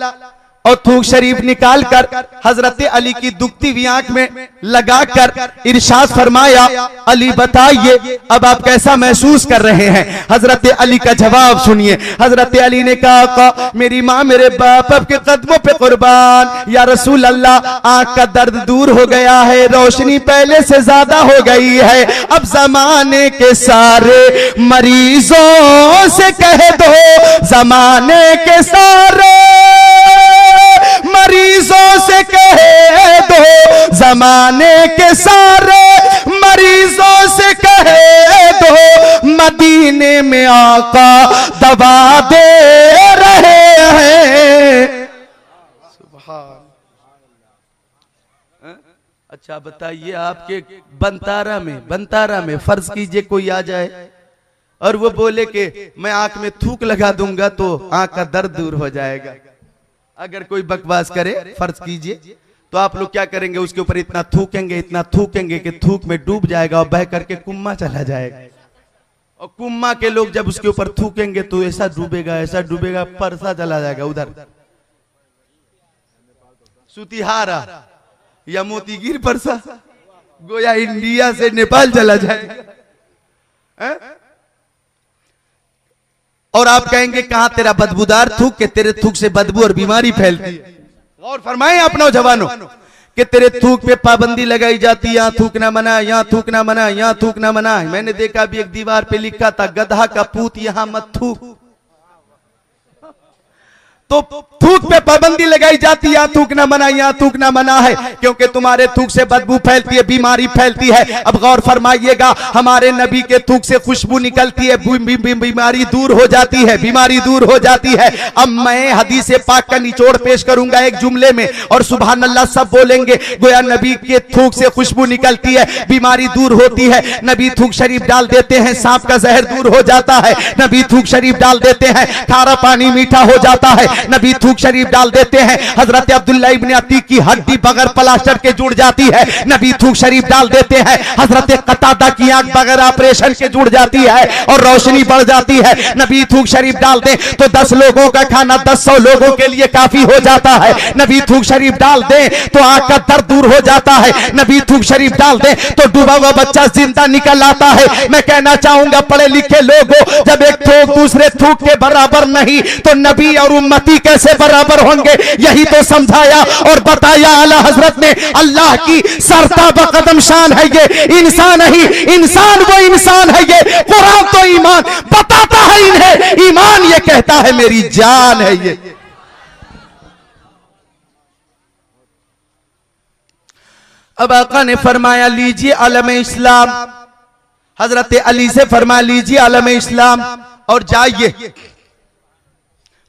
A: और थूक शरीफ निकालकर हजरत अली की दुखती हुई आंख में लगाकर इरशाद फरमाया अली बताइए अब आप कैसा महसूस कर रहे हैं? हजरत अली का जवाब सुनिए। हजरत अली ने कहा मेरी माँ मेरे बाप के कदमों पे कुर्बान, या रसूल अल्लाह आंख का दर्द दूर हो गया है, रोशनी पहले से ज्यादा हो गई है। अब जमाने के सारे मरीजों से कह दो, जमाने के सारे मरीजों से कह दो, जमाने के सारे मरीजों से कह दो, मदीने में आका दवा दे रहे हैं। सुभान। अच्छा बताइए आपके बनतारा में फर्ज कीजिए कोई आ जाए और वो बोले कि मैं आंख में थूक लगा दूंगा तो आंख का दर्द दूर हो जाएगा। अगर कोई बकवास करे फर्ज कीजिए तो आप लोग क्या करेंगे? उसके ऊपर इतना थूकेंगे कि थूक में डूब जाएगा और बह करके कुम्मा चला जाएगा। और कुम्मा के लोग जब उसके ऊपर थूकेंगे तो ऐसा डूबेगा परसा चला जाएगा उधर सुतिहारा या मोतीगिर परसा, गोया इंडिया से नेपाल चला जाएगा। और आप कहेंगे कहां तेरा बदबूदार थूक, के तेरे थूक से बदबू और बीमारी फैलती है। और फरमाएं आप नौजवानों कि तेरे थूक पे पाबंदी लगाई जाती है, यहाँ थूकना मना, यहाँ थूकना मना, यहाँ थूकना मना। मैंने देखा भी एक दीवार पे लिखा था गधा का पूत यहाँ मत थूक। तो थूक पे पाबंदी लगाई जाती है, यहाँ थूकना मना, यहाँ थूकना मना है, क्योंकि तुम्हारे थूक से बदबू फैलती है, बीमारी फैलती है। अब गौर फरमाइएगा, हमारे नबी के थूक से खुशबू निकलती है, बीमारी दूर हो जाती है, बीमारी दूर हो जाती है। अब मैं हदीस पाक का निचोड़ पेश करूंगा एक जुमले में, और सुभान अल्लाह सब बोलेंगे। गोया नबी के थूक से खुशबू निकलती है, बीमारी दूर होती है। नबी थूक शरीफ डाल देते हैं, सांप का जहर दूर हो जाता है। नबी थूक शरीफ डाल देते हैं, खारा पानी मीठा हो जाता है। नबी थूक शरीफ डाल देते हैं, हजरत अब्दुल्ला इब्न अतीक की हड्डी बगैर प्लास्टर के जुड़ जाती है। नबी थूक शरीफ डाल देते हैं, हजरत कतादा की आंख बगैर ऑपरेशन के जुड़ जाती है और रोशनी बढ़ जाती है। नबी थूक शरीफ डाल दे तो 10 लोगों का खाना 10 लोगों के लिए काफी हो जाता है। नबी थूक शरीफ डाल दे तो आंख का दर्द दूर हो जाता है। नबी थूक शरीफ डाल दे तो डूबा हुआ बच्चा जिंदा निकल आता है। मैं कहना चाहूंगा पढ़े लिखे लोगों, जब एक थूक दूसरे थूक के बराबर नहीं तो नबी और उम्मती कैसे बराबर होंगे? यही तो समझाया और बताया आला हजरत ने। अल्लाह की सरताबा कदम शान है ये, इंसान नहीं, इंसान वो इंसान है ये। कुरान तो ईमान बताता है इन्हें, ईमान ये कहता है मेरी जान है ये। अब आका ने फरमाया लीजिए आलम इस्लाम, हजरत अली से फरमाया लीजिए आलम इस्लाम और जाइए,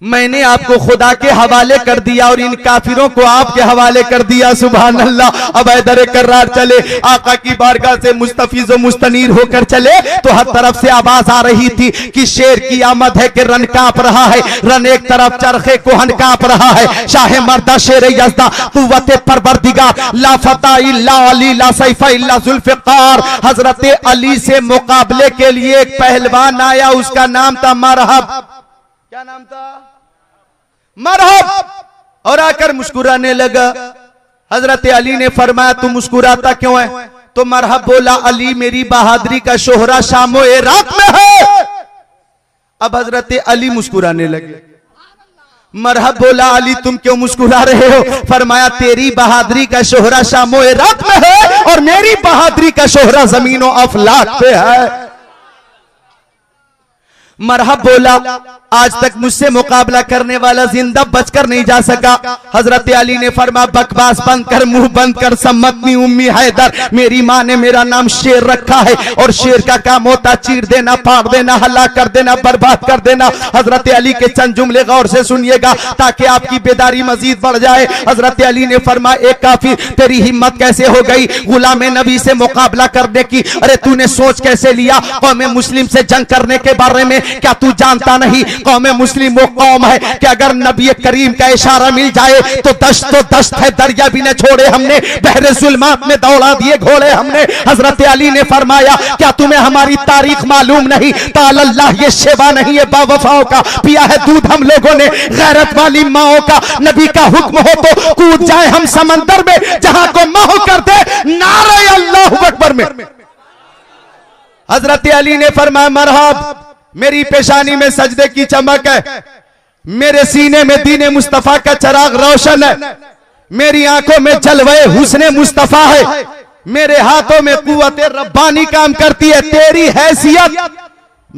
A: मैंने आपको खुदा के हवाले कर दिया और इन काफिरों को आपके हवाले कर दिया। सुभान अल्लाह। अब हैदर कर्रार चले, आका की बारगाह से मुस्तफीज मुस्तनीर होकर चले तो हर तरफ से आवाज आ रही थी कि शेर की आमद है कि रन कांप रहा है। रन एक तरफ, चरखे कोहन कांप रहा है। शाह मर्दा शेर यज़दा कुव्वत परवरदिगार, ला फता इल्ला अली, ला सैफ इल्ला जुल्फ़िकार। हजरत अली से मुकाबले के लिए एक पहलवान आया, उसका नाम था मरहब। क्या नाम था? मरहब। और आकर मुस्कुराने लगा। हजरत अली ने फरमाया तू मुस्कुराता क्यों है? तो मरहब बोला, अली मेरी बहादुरी का शोहरा शामो इराक में है। अब हजरत अली मुस्कुराने लगे। मरहब बोला, अली तुम क्यों मुस्कुरा रहे हो? फरमाया तेरी बहादुरी का शोहरा शामो इराक में है और मेरी बहादुरी का शोहरा जमीनो अफलाक पे है। मरहब बोला, आज तक मुझसे मुकाबला करने वाला जिंदा बचकर नहीं जा सका। हजरत अली ने फरमाया बकवास बंद कर, मुंह बंद कर, सम्मतनी उम्मी हैदर, मेरी माँ ने मेरा नाम शेर रखा है और शेर का काम होता चीर देना, फाड़ देना, हलाक कर देना, बर्बाद कर देना। हजरत अली के चंद जुमले गौर से सुनिएगा ताकि आपकी बेदारी मजीद बढ़ जाए। हजरत अली ने फरमाया एक काफिर, तेरी हिम्मत कैसे हो गई गुलाम नबी से मुकाबला करने की? अरे तूने सोच कैसे लिया कौम मुस्लिम से जंग करने के बारे में? क्या तू जानता नहीं कौम मुस्लिम वो कौम है कि अगर नबी करीम का इशारा मिल जाए तो दस्त है, दरिया भी न छोड़े हमने, बहरे जुल्मात में दौड़ा दिए घोड़े हमने। हजरत अली ने फरमाया क्या तुम्हें हमारी तारीख मालूम नहीं? ताल्लाह ये शेवा नहीं है बावफाओं का, पिया है दूध हम लोगों ने गैरत वाली माओं का। नबी का हुक्म हो तो कूद जाए हम समंदर में, जहां को महू कर दे नारे अल्लाहु अकबर में। हजरत अली ने फरमाया मरहब, मेरी पेशानी में सजदे की चमक है, मेरे सीने में दीने मुस्तफा का चिराग रोशन है, मेरी आंखों में जलवे हुस्ने मुस्तफा है, मेरे हाथों में कुव्वते रब्बानी काम करती है। तेरी हैसियत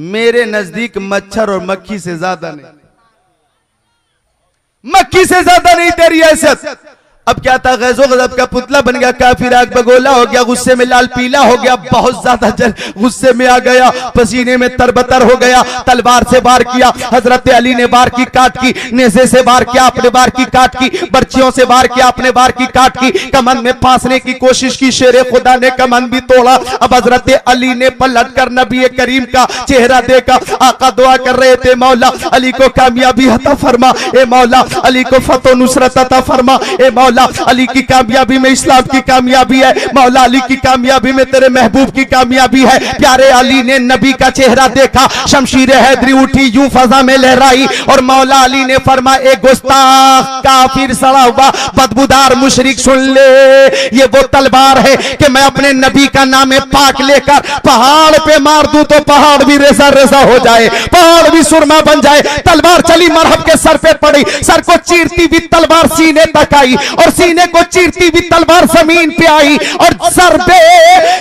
A: मेरे नजदीक मच्छर और मक्खी से ज्यादा नहीं, मक्खी से ज्यादा नहीं तेरी हैसियत। अब क्या था, गैज़ो गज़ब का पुतला बन गया, काफिर आग बगोला हो गया, गुस्से में लाल पीला हो गया, बहुत ज्यादा गुस्से में आ गया, पसीने में तरबतर हो गया, तलवार से वार किया। हजरत अली ने वार की काट की, नेज़े से वार किया, अपने वार की काट की, बर्चियों से वार किया, अपने वार की काट की, कमन में फांसने की कोशिश की, शेरे खुदा ने कमन भी तोड़ा। अब हजरत अली ने पलट कर नबी करीम का चेहरा देखा। आका दुआ कर रहे थे, मौला अली को कामयाबी अता फरमा, ए मौला अली को फतो नुसरत अता फरमा, ए मौला अली की कामयाबी में इस्लाम की कामयाबी है, मौला अली की कामयाबी में तेरे महबूब की कामयाबी है। प्यारे अली ने नबी का चेहरा देखा, शमशीर हैदरी उठी यूं फजा में लहराई और मौला अली ने फरमा ए गुस्ताख काफिर सड़ा हुआ बदबूदार मुशरिक, सुन ले ये वो तलवार है कि मैं अपने नबी का नाम पाक लेकर पहाड़ पे मार दूं तो पहाड़ भी रेसा रेसा हो जाए, पहाड़ भी सुरमा बन जाए। तलवार चली, मरहब के सर पे पड़ी, सर को चीरती भी तलवार सीने तक आई और सीने को चीरती भी तलवार जमीन पे आई और सर पे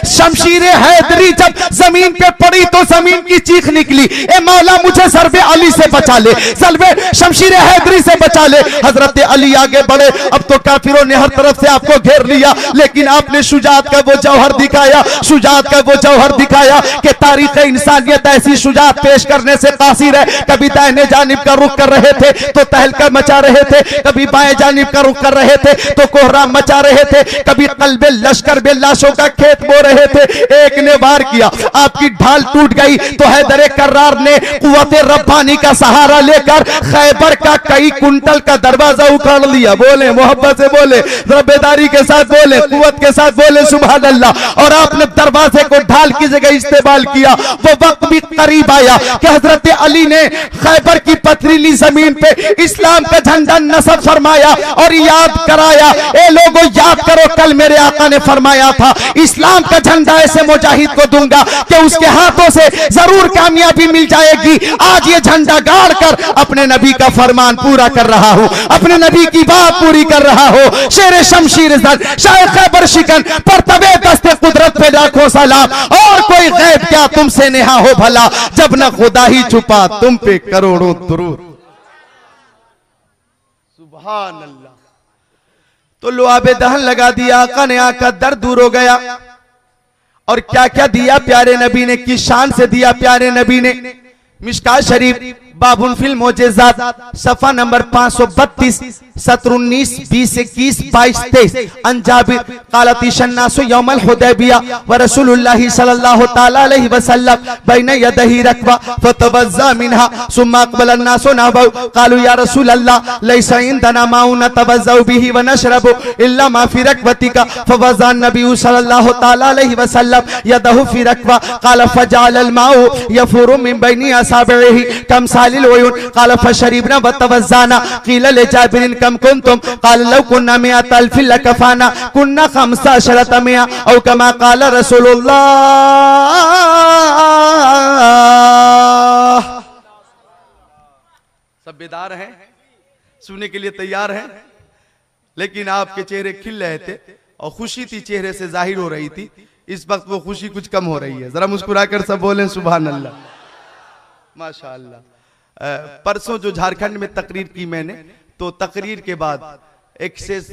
A: शमशीर हैदरी जब जमीन पे पड़ी तो जमीन की चीख निकली, ए मौला मुझे सरबे अली से बचा ले, सरबे शमशीर हैदरी से बचा ले। हजरत अली आगे बढ़े, अब तो काफिरों ने हर तरफ से आपको घेर लिया, लेकिन आपने शुजात का वो जौहर दिखाया, शुजात का वो जौहर दिखाया कि तारीख इंसानियत ऐसी शुजात पेश करने से तासीर है। कभी दाहिने जानिब का रुख कर रहे थे तो तहलका मचा रहे थे, कभी बाएं जानिब का रुख कर रहे थे तो कोहराम मचा रहे थे, कभी कल्बे लश्कर में लाशों का खेत बो रहे थे। एक ने वार किया, आपकी ढाल टूट गई तो हैदर कर्रार ने कुव्वते रब्बानी का सहारा लेकर खैबर का कई कुंटल का दरवाजा उखाड़ लिया। बोले मोहब्बत से बोले, बेदारी के साथ बोले, कुव्वत के साथ बोले सुभान अल्लाह। और आपने दरवाजे को ढाल की जगह इस्तेमाल किया। वो वक्त भी करीब आया कि हजरत अली ने खैबर की पथरीली जमीन पे इस्लाम का झंडा नस्ब फरमाया और याद कराया, ए लोगों याद करो कल मेरे आका ने फरमाया था इस्लाम का झंडा ऐसे मुजाहिद को दूंगा कि उसके हाथों से जरूर कामयाबी मिल जाएगी। आज ये झंडा गाड़ कर अपने नबी का फरमान पूरा कर रहा हूं, अपने नबी की बात पूरी कर रहा हूं। शेर शमशीर शायद खैबर शिकन पर तबे दस्ते कुदरत पे लाखों सलाम। और कोई गैब क्या तुमसे नेहा हो भला, जब न खुदा ही छुपा तुम पे करोड़ों दुरूद। सुभान अल्लाह। तो लुआबे दहन लगा दिया, आका ने आका दर्द दूर हो गया। और क्या क्या दिया प्यारे नबी ने, किस शान से दिया प्यारे नबी ने। मिशकात शरीफ बाबुल फिल मोजेज़ात सफा नंबर 532 17 19 20 21 22 23 अंजाबिर कालती शन्नासु यौमल हुदैबिया व रसूलुल्लाह सल्लल्लाहु तआला अलैहि वसल्लम बैन यदही रकबा फतवज़्ज़ा मिनहा सुम्मा अक़बल अन्नासु नबौ क़ालू या रसूल अल्लाह लैसा इंदना माउन नतवज़्ज़उ बिही व नशरबु इल्ला मा फी रकबतिका फवज़्ज़ा नबी सल्लल्लाहु तआला अलैहि वसल्लम यदहु फी रकबा क़ाल फजअल अल माउ यफुरु मिन बैनि असाबिही कम सालिल उयून क़ाल फशरिबना व तवज़्ज़ाना क़ील लिजाबिरिन कम कुंतुम क़ाल लौ कुन्ना मिअत अल्फ़िन लकफ़ाना कुन्ना ख़म्सा अशरत मिअ औ कमा क़ाल रसूलुल्लाह। सब बेदार हैं, सुनने के लिए तैयार हैं, लेकिन आपके चेहरे खिल रहे थे और खुशी थी चेहरे से जाहिर हो रही थी। इस वक्त वो खुशी कुछ कम हो रही है। जरा मुस्कुराकर सब बोलें सुभान अल्लाह, माशाअल्लाह। परसों जो झारखंड में तकरीर की मैंने, तो तकरीर के बाद एक्सिस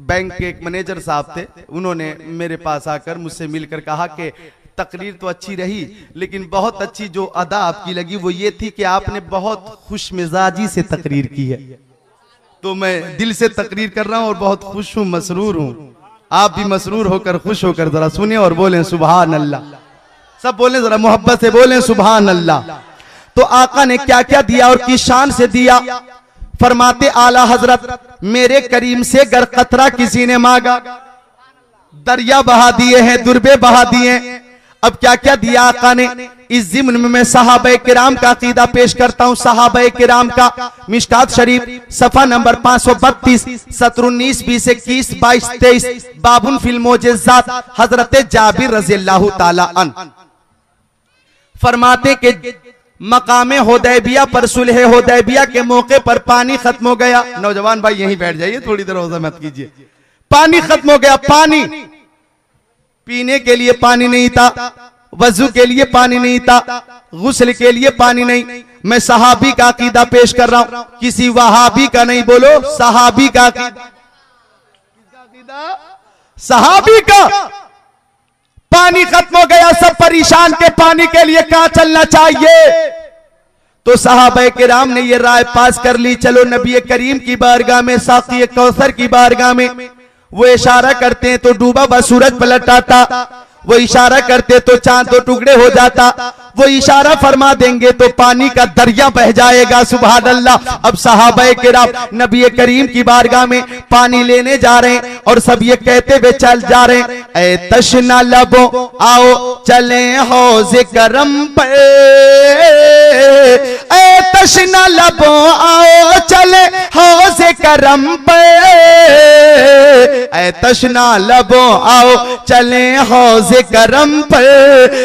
A: बैंक के एक मैनेजर साहब थे, उन्होंने मेरे पास आकर मुझसे मिलकर कहा कि तकरीर तो अच्छी रही, लेकिन बहुत अच्छी जो अदा आपकी लगी वो ये थी कि आपने बहुत खुश मिजाजी से तकरीर की है। तो मैं दिल से तकरीर कर रहा हूं और बहुत खुश हूं, मसरूर हूं। आप भी मसरूर होकर खुश होकर जरा सुने और बोलें सुभान अल्लाह। सब बोलें, जरा मोहब्बत से बोलें सुभान अल्लाह। तो आका ने क्या क्या दिया और किस शान से दिया। फरमाते आला हजरत, मेरे करीम से गर कतरा किसी ने मांगा, दरिया बहा दिए हैं, दुर्बे बहा दिए। अब क्या क्या दिया आका ने। इस जिम्न में मैं सहाबे किराम का अकीदा पेश करता हूं। सहाबे किराम का मिशकात शरीफ सफा नंबर 532 सत्र 19 20 21 22 23 बाबुन फिल मोजेज़ात हजरत जाबिर रज़ियल्लाहु ताला अन फरमाते के मकामे हुदैबिया पर सुलह हुदैबिया के मौके पर पानी खत्म हो गया। नौजवान भाई यहीं बैठ जाइए, थोड़ी देर रोजा मत कीजिए। पानी खत्म हो गया, पानी पीने के लिए पानी नहीं था, वजू के लिए पानी नहीं था, गुस्ल के लिए पानी नहीं। मैं सहाबी का अकीदा पेश कर रहा हूं, किसी वहाबी का नहीं। बोलो सहाबी का अकीदा, सहाबी का। पानी खत्म हो गया, सब परेशान के पानी के लिए कहां चलना चाहिए। तो सहाबा किराम ने ये राय पास कर ली, चलो नबी करीम की बारगाह में, साक़ी कौसर की बारगाह में। वो इशारा करते हैं तो डूबा हुआ सूरज पलट आता, वो इशारा करते तो चांद दो टुकड़े हो जाता, वो इशारा फरमा देंगे तो पानी का दरिया बह जाएगा। सुभान अल्लाह। अब सहाबा किराम नबी करीम की बारगाह में पानी लेने जा रहे हैं और सब ये कहते हुए चल जा रहे हैं, ऐ तशना लबो आओ चले हौज़े करम पे, ऐ तशना लबो आओ चले हौज़े करम पे, ऐ तशना लबो आओ चले हौज़े करम पे,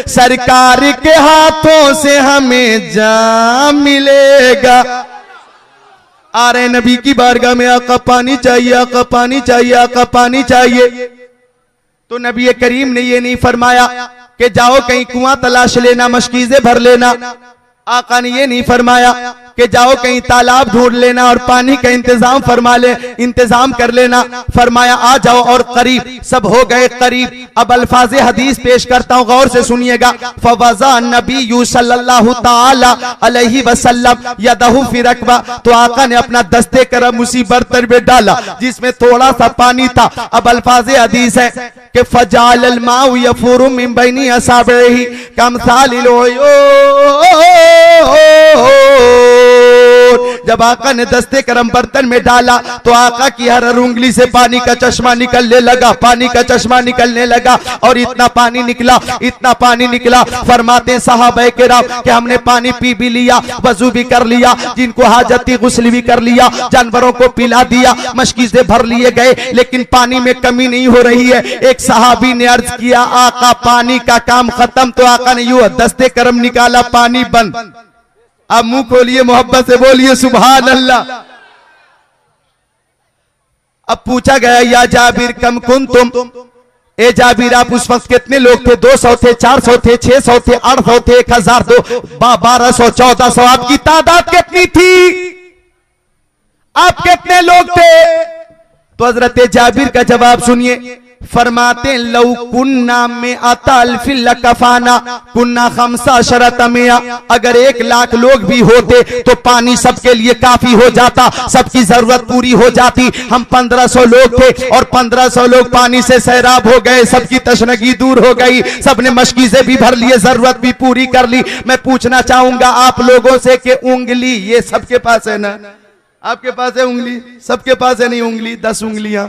A: सरकार के हाथों से हमें जाम मिलेगा। आ रहे नबी की बारगाह में, आका पानी चाहिए, आका पानी चाहिए, आका पानी चाहिए। तो नबी करीम ने ये नहीं फरमाया कि जाओ कहीं कुआं तलाश लेना, मशकीज़े भर लेना। आका ने ये नहीं फरमाया कि जाओ कहीं तालाब ढूंढ लेना और पानी का इंतजाम कर लेना। फरमाया आ जाओ और करीब। सब हो गए करीब। अब अल्फाज़े हदीस पेश करता हूं, गौर से सुनिएगा। फवज़ा नबी सल्लल्लाहु ताला अलैहि वसल्लम यदहु फी रकबा, तो आका ने अपना दस्ते करम उसी बर्तन में डाला जिसमें थोड़ा सा पानी था। अब अल्फाज़े हदीस है कि फजालल माउ यफुरु मिन बैनी असाबिही कमसालिल उयून। जब आका ने दस्ते करम बर्तन में डाला तो आका की हर उंगली से पानी का चश्मा निकलने लगा, पानी का चश्मा निकलने लगा। और इतना पानी निकला, इतना पानी निकला। फरमाते सहाबा किराम कि हमने पानी पी भी लिया, वजू भी कर लिया, जिनको हाजत थी गुस्ल भी कर लिया, जानवरों को पिला दिया, मशकीज़े भर लिए गए, लेकिन पानी में कमी नहीं हो रही है। एक सहाबी ने अर्ज किया, आका पानी का काम खत्म। तो आका ने यूं दस्ते करम निकाला, पानी बंद। अब मुंह खोलिए, मोहब्बत से बोलिए सुभान अल्लाह। अब पूछा गया, या जाबिर कम कुंतुम, ए जाबिर आप उस वक्त कितने लोग थे? 200 थे, 400 थे, 600 थे, 800 थे, 1000, 1200, 1400, आपकी तादाद कितनी थी? आप कितने लोग थे? तो हजरत जाबिर का जवाब सुनिए। फरमाते लौ कुन्ना में अतल फिल कफाना कुन्ना खमसा शरतमिया, अगर 1 लाख लोग भी होते तो पानी सबके लिए काफी हो जाता, सबकी जरूरत पूरी हो जाती। हम 1500 लोग थे और 1500 लोग पानी से सैराब हो गए, सबकी तशनगी दूर हो गई, सबने मशकीज़े भी भर लिए, जरूरत भी पूरी कर ली। मैं पूछना चाहूंगा आप लोगों से कि उंगली ये सबके पास है ना? आपके पास है उंगली? सबके पास है नहीं उंगली? 10 उंगलियां।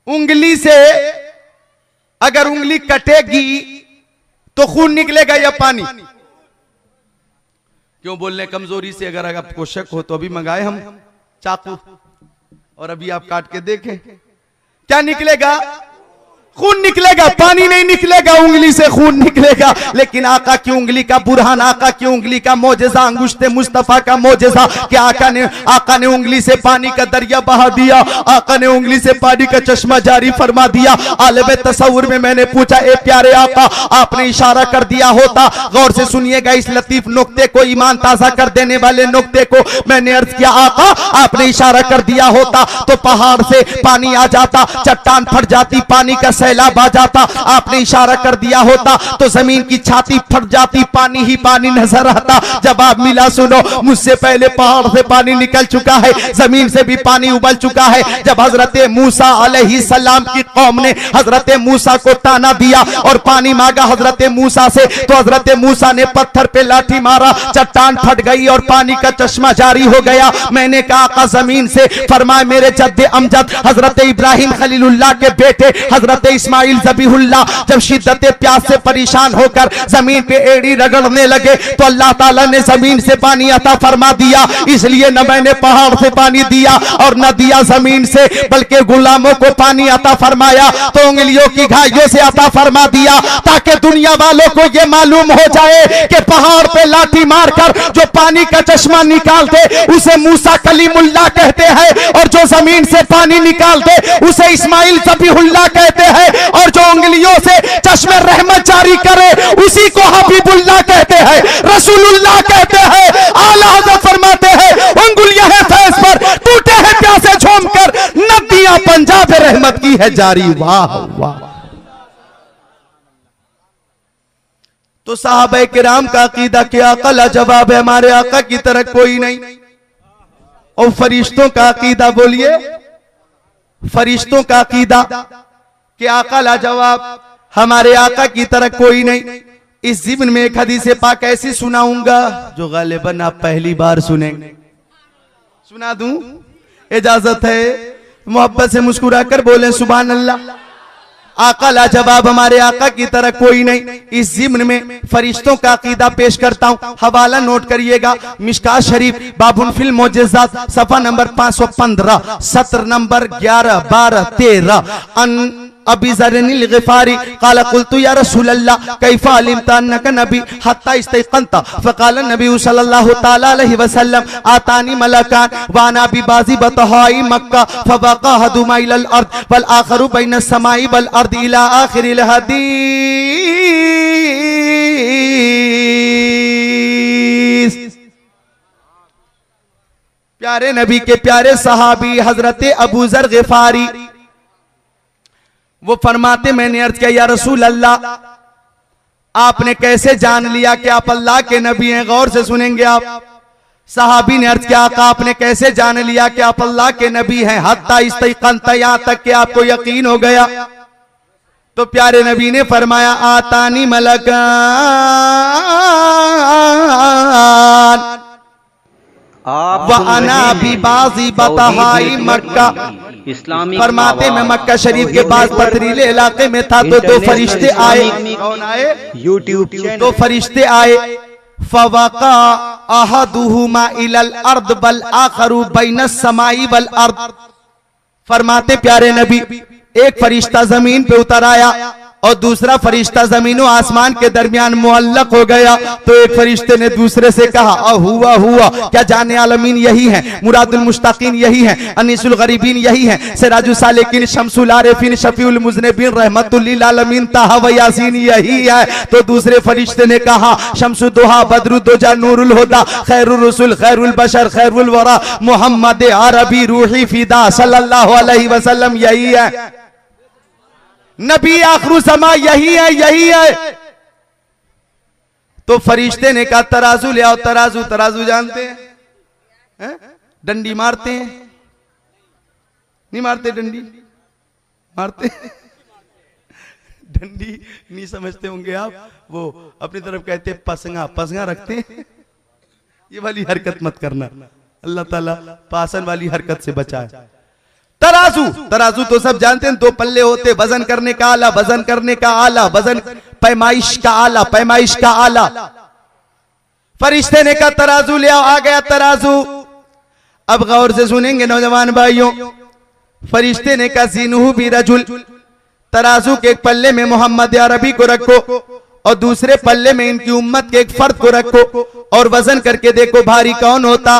A: उंगली से अगर उंगली कटेगी तो खून निकलेगा या पानी? क्यों बोल रहे कमजोरी से? अगर आपको शक हो तो अभी मंगाए हम चाकू और अभी आप काट के देखें क्या निकलेगा। खून निकलेगा, पानी नहीं निकलेगा, उंगली से खून निकलेगा। लेकिन आका की उंगली का बुरहान, आका की उंगली का मोजेजा, अंगुश्ते मुस्तफा का मोजेजा कि आका ने उंगली से पानी का दरिया बहा दिया, आका ने उंगली से पानी का चश्मा जारी फरमा दिया। आलम तसव्वुर में मैंने पूछा, ए प्यारे आका, आपने इशारा कर दिया होता। गौर से सुनिएगा इस लतीफ नुक्ते को, ईमान ताजा कर देने वाले नुक्ते को। मैंने अर्ज किया, आका आपने इशारा कर दिया होता तो पहाड़ से पानी आ जाता, चट्टान फट जाती, पानी का सैलाब आ जाता। आपने इशारा कर दिया होता तो जमीन की छाती फट जाती, पानी ही पानी नजर आता। जवाब मिला, सुनो, मुझसे पहले पहाड़ से पानी निकल चुका है, जमीन से भी पानी उबल चुका है। जब हजरत मूसा अलैहिस्सलाम की कौम ने हजरत मूसा को ताना दिया और पानी मांगा हजरत मूसा से, तो हजरत मूसा ने पत्थर पे लाठी मारा, चट्टान फट गई और पानी का चश्मा जारी हो गया। मैंने कहा, आका जमीन से फरमाए, मेरे जद्दे अमजद हजरत इब्राहिम खलीलुल्लाह के बेटे हजरत इस्माइल ज़बीहुल्लाह जब शिद्दत प्यास से परेशान होकर जमीन पे एड़ी रगड़ने लगे तो अल्लाह ताला ने जमीन से पानी अता फरमा दिया। इसलिए न मैंने पहाड़ से पानी दिया और न दिया जमीन से, बल्कि गुलामों को पानी अता फरमाया तो उंगलियों की घाइयों से अता फरमा दिया, ताकि दुनिया वालों को यह मालूम हो जाए कि पहाड़ पे लाठी मारकर जो पानी का चश्मा निकालते उसे मूसा कलीमुल्लाह कहते हैं, और जो जमीन से पानी निकालते उसे इस्माइल ज़बीहुल्लाह कहते हैं, और जो उंगलियों से चश्मे रहमत जारी करे उसी को हबीबुल्लाह कहते हैं, रसूलुल्लाह कहते हैं। आला हज़रत फरमाते हैं, उंगलियां हैं फैज़ पर, टूटे हैं प्यासे झूमकर, नदियां पंजाब रहमत की है जारी। वाह वाह। तो साहबे किराम का अकीदा क्या? आका जवाब है, हमारे आका की तरह कोई नहीं। और फरिश्तों का अकीदा बोलिए, फरिश्तों का अकीदा कि आका लाजवाब, हमारे आका की तरह कोई नहीं। इस जीवन में एक हदीस पाक ऐसी सुनाऊंगा जो गालिबन आप पहली बार सुनेंगे। सुना दूं? इजाजत है? मोहब्बत से मुस्कुराकर बोले सुभान अल्लाह। आका लाजवाब, हमारे आका की तरह कोई नहीं। इस जिम्न में फरिश्तों का अकीदा पेश करता हूं, हवाला नोट करिएगा, मिशकात शरीफ बाबुन फिल मोजेज़ात, सफा नंबर 515, सत्र नंबर 11, 12, 13। अन अबी ज़रिनिल ग़िफ़ारी क़ाल क़ुल्तु या रसूलल्लाह कैफ़ा अलिमता अन्नका नबी हत्ता इस्तयक़नता फ़क़ाल नबी सल्लल्लाहु तआला अलैहि वसल्लम आतानी मलकान व अना बिबाज़ी बतहाई मक्का फ़वक़ा अहदुमा इलल अर्द वल आख़रु बैन समाई वल अर्द इला आख़िरिल हदीस। प्यारे नबी के प्यारे सहाबी हजरत अबू ज़र ग़िफ़ारी वो फरमाते, मैंने अर्ज किया, या रसूल अल्लाह, आपने कैसे जान लिया कि आप अल्लाह के नबी हैं? गौर से सुनेंगे आप। सहाबी ने अर्ज किया, आका आपने कैसे जान लिया कि आप अल्लाह के नबी हैं? हत्ता इस्तयक़नता, यहां तक कि आपको यकीन हो गया। तो प्यारे नबी ने फरमाया, आतानी मलकान व अना बिबाज़ी बतहाई मक्का। फरमाते मैं मक्का शरीफ के पास पथरीले इलाके में था तो दो फरिश्ते आए। कौन आए? यूट्यूब। दो फरिश्ते आए। फवक़ा अहदुहुमा इलल अर्द बल आखरु बैनस समाई वल अर्द। फरमाते प्यारे नबी, एक फरिश्ता जमीन पे उतर आया और दूसरा फरिश्ता जमीन और आसमान के दरमियान मुअल्लक हो गया। तो एक फरिश्ते ने दूसरे से कहा, हुआ हुआ, क्या जाने आलमीन यही है, मुरादुल मुश्ताकीन यही है, अनीसुल गरीबीन यही है, सिराजुल सालिकीन, शम्सुल आरिफीन, शफीउल मुज़निबीन, रहमतुल लिल आलमीन, ताहा व यासीन यही है। तो दूसरे फरिश्ते ने कहा, शम्सुद दुहा, बद्रुद्दुजा, नूरुल हुदा, खैरुर रसूल, खैरुल बशर, खैरुल वरा, मोहम्मद अरबी रूही फिदा सल्लल्लाहु अलैहि वसल्लम यही है, नबी आखिर ज़मा यही है, यही है। तो फरिश्ते ने कहा, तराजू ले आओ। तराजू, तराजू जानते हैं? डंडी मारते हैं, नहीं मारते? डंडी मारते डंडी नहीं समझते होंगे आप, वो अपनी तरफ कहते पसंगा, पसंगा रखते हैं। ये वाली हरकत मत करना, अल्लाह ताला पासन वाली हरकत से बचाए। तराजू, तराजू तो सब जानते हैं, दो पल्ले होते, वजन करने का आला, वजन करने का आला, वजन पैमाइश का आला, पैमाइश का आला। फरिश्ते ने कहा तराजू ले आओ, आ गया तराजू। अब गौर से सुनेंगे नौजवान भाइयों, फरिश्ते ने कहा ज़िनहु भी रजुल, तराजू के एक पल्ले में मोहम्मद अरबी को रखो और दूसरे पल्ले में इनकी उम्मत के एक फर्द को रखो और वजन करके देखो भारी कौन होता।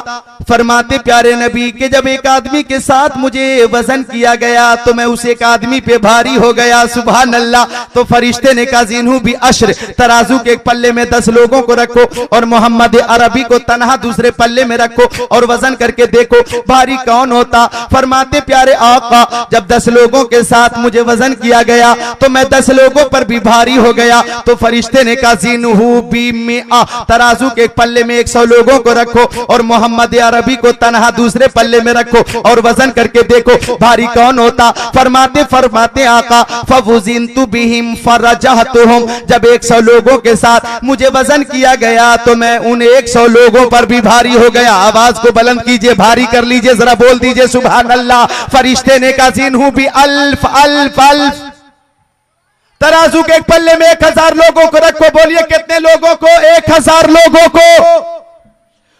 A: फरमाते प्यारे नबी के जब एक आदमी के साथ मुझे वजन किया गया तो मैं उस एक आदमी पे भारी हो गया। सुभान अल्लाह। तो फरिश्ते ने कहा ज़िनहु भी अश्र, तराजू के एक पल्ले में 10 लोगों को रखो और मोहम्मद अरबी को तनहा दूसरे पल्ले में रखो और वजन करके देखो भारी कौन होता। फरमाते प्यारे आका जब 10 लोगों के साथ मुझे वजन किया गया तो मैं 10 लोगों पर भी भारी हो गया। तो फरिश्ते ने कहा ज़िनहु भी मिआ, तराजू के एक पल्ले में 100 लोगों को रखो और मोहम्मद अरबी को तनहा दूसरे पल्ले में रखो और वजन करके देखो भारी कौन होता। फरमाते आका फवुज़िनतु बिहिम फरजहतुहुम, जब 100 लोगों के साथ मुझे वजन किया गया तो मैं उन 100 लोगों पर भी भारी हो गया। आवाज को बुलंद कीजिए, भारी कर लीजिए, जरा बोल दीजिए सुभान अल्लाह। फरिश्ते ने कहा ज़िनहु भी अल्फ अल्फ अल्फ, तराजू के एक पल्ले में 1000 लोगों को रखो। बोलिए कितने लोगों को? 1000 लोगों को।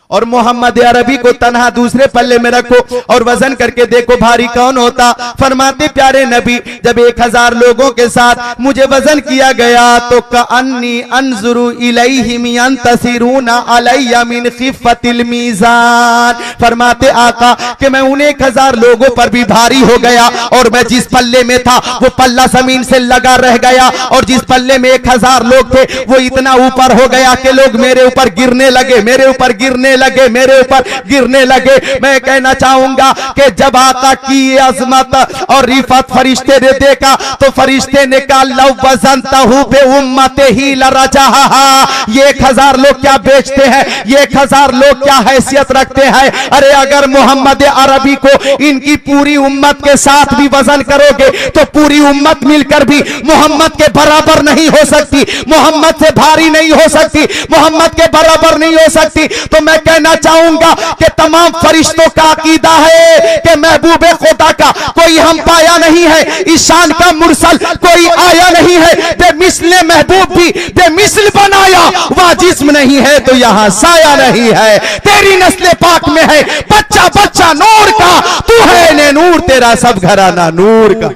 A: और मोहम्मद अरबी को तनहा दूसरे पल्ले में रखो और वजन करके देखो भारी कौन होता। फरमाते प्यारे नबी जब 1000 लोगों के साथ मुझे वजन किया गया तो कअन्नी अंजुरु इलैहिम यंतसिरूना अलैया मिन खिफ़तिल मीज़ान। फरमाते आका कि मैं उन 1000 लोगों पर भी भारी हो गया और मैं जिस पल्ले में था वो पल्ला जमीन से लगा रह गया और जिस पल्ले में 1000 लोग थे वो इतना ऊपर हो गया कि लोग मेरे ऊपर गिरने लगे, मेरे ऊपर गिरने लगे, मेरे ऊपर गिरने लगे। मैं कहना चाहूंगा कि जब आका की अजमत और रिफत फरिश्ते ने देखा तो फरिश्ते ने कहा लव वज़नतहु बि उम्मतिही लरजहा। ये 1000 लोग क्या बेचते हैं, ये 1000 लोग क्या हैसियत रखते हैं। अरे अगर मोहम्मद अरबी को इनकी पूरी उम्मत के साथ भी वजन करोगे तो पूरी उम्मत मिलकर भी मोहम्मद के बराबर नहीं हो सकती, मोहम्मद से भारी नहीं हो सकती, मोहम्मद के बराबर नहीं हो सकती। तो मैं कहना चाहूंगा कि तमाम फरिश्तों का अकीदा है कि महबूबे खुदा का कोई हम पाया नहीं है, इस शान का मुरसल कोई आया नहीं है। बेमिसल महबूब भी बेमिसल बनाया, वह जिस्म नहीं है तो यहां साया नहीं है। तेरी नस्ल पाक में है बच्चा बच्चा नूर का, तू है ने नूर, तेरा सब घराना नूर का।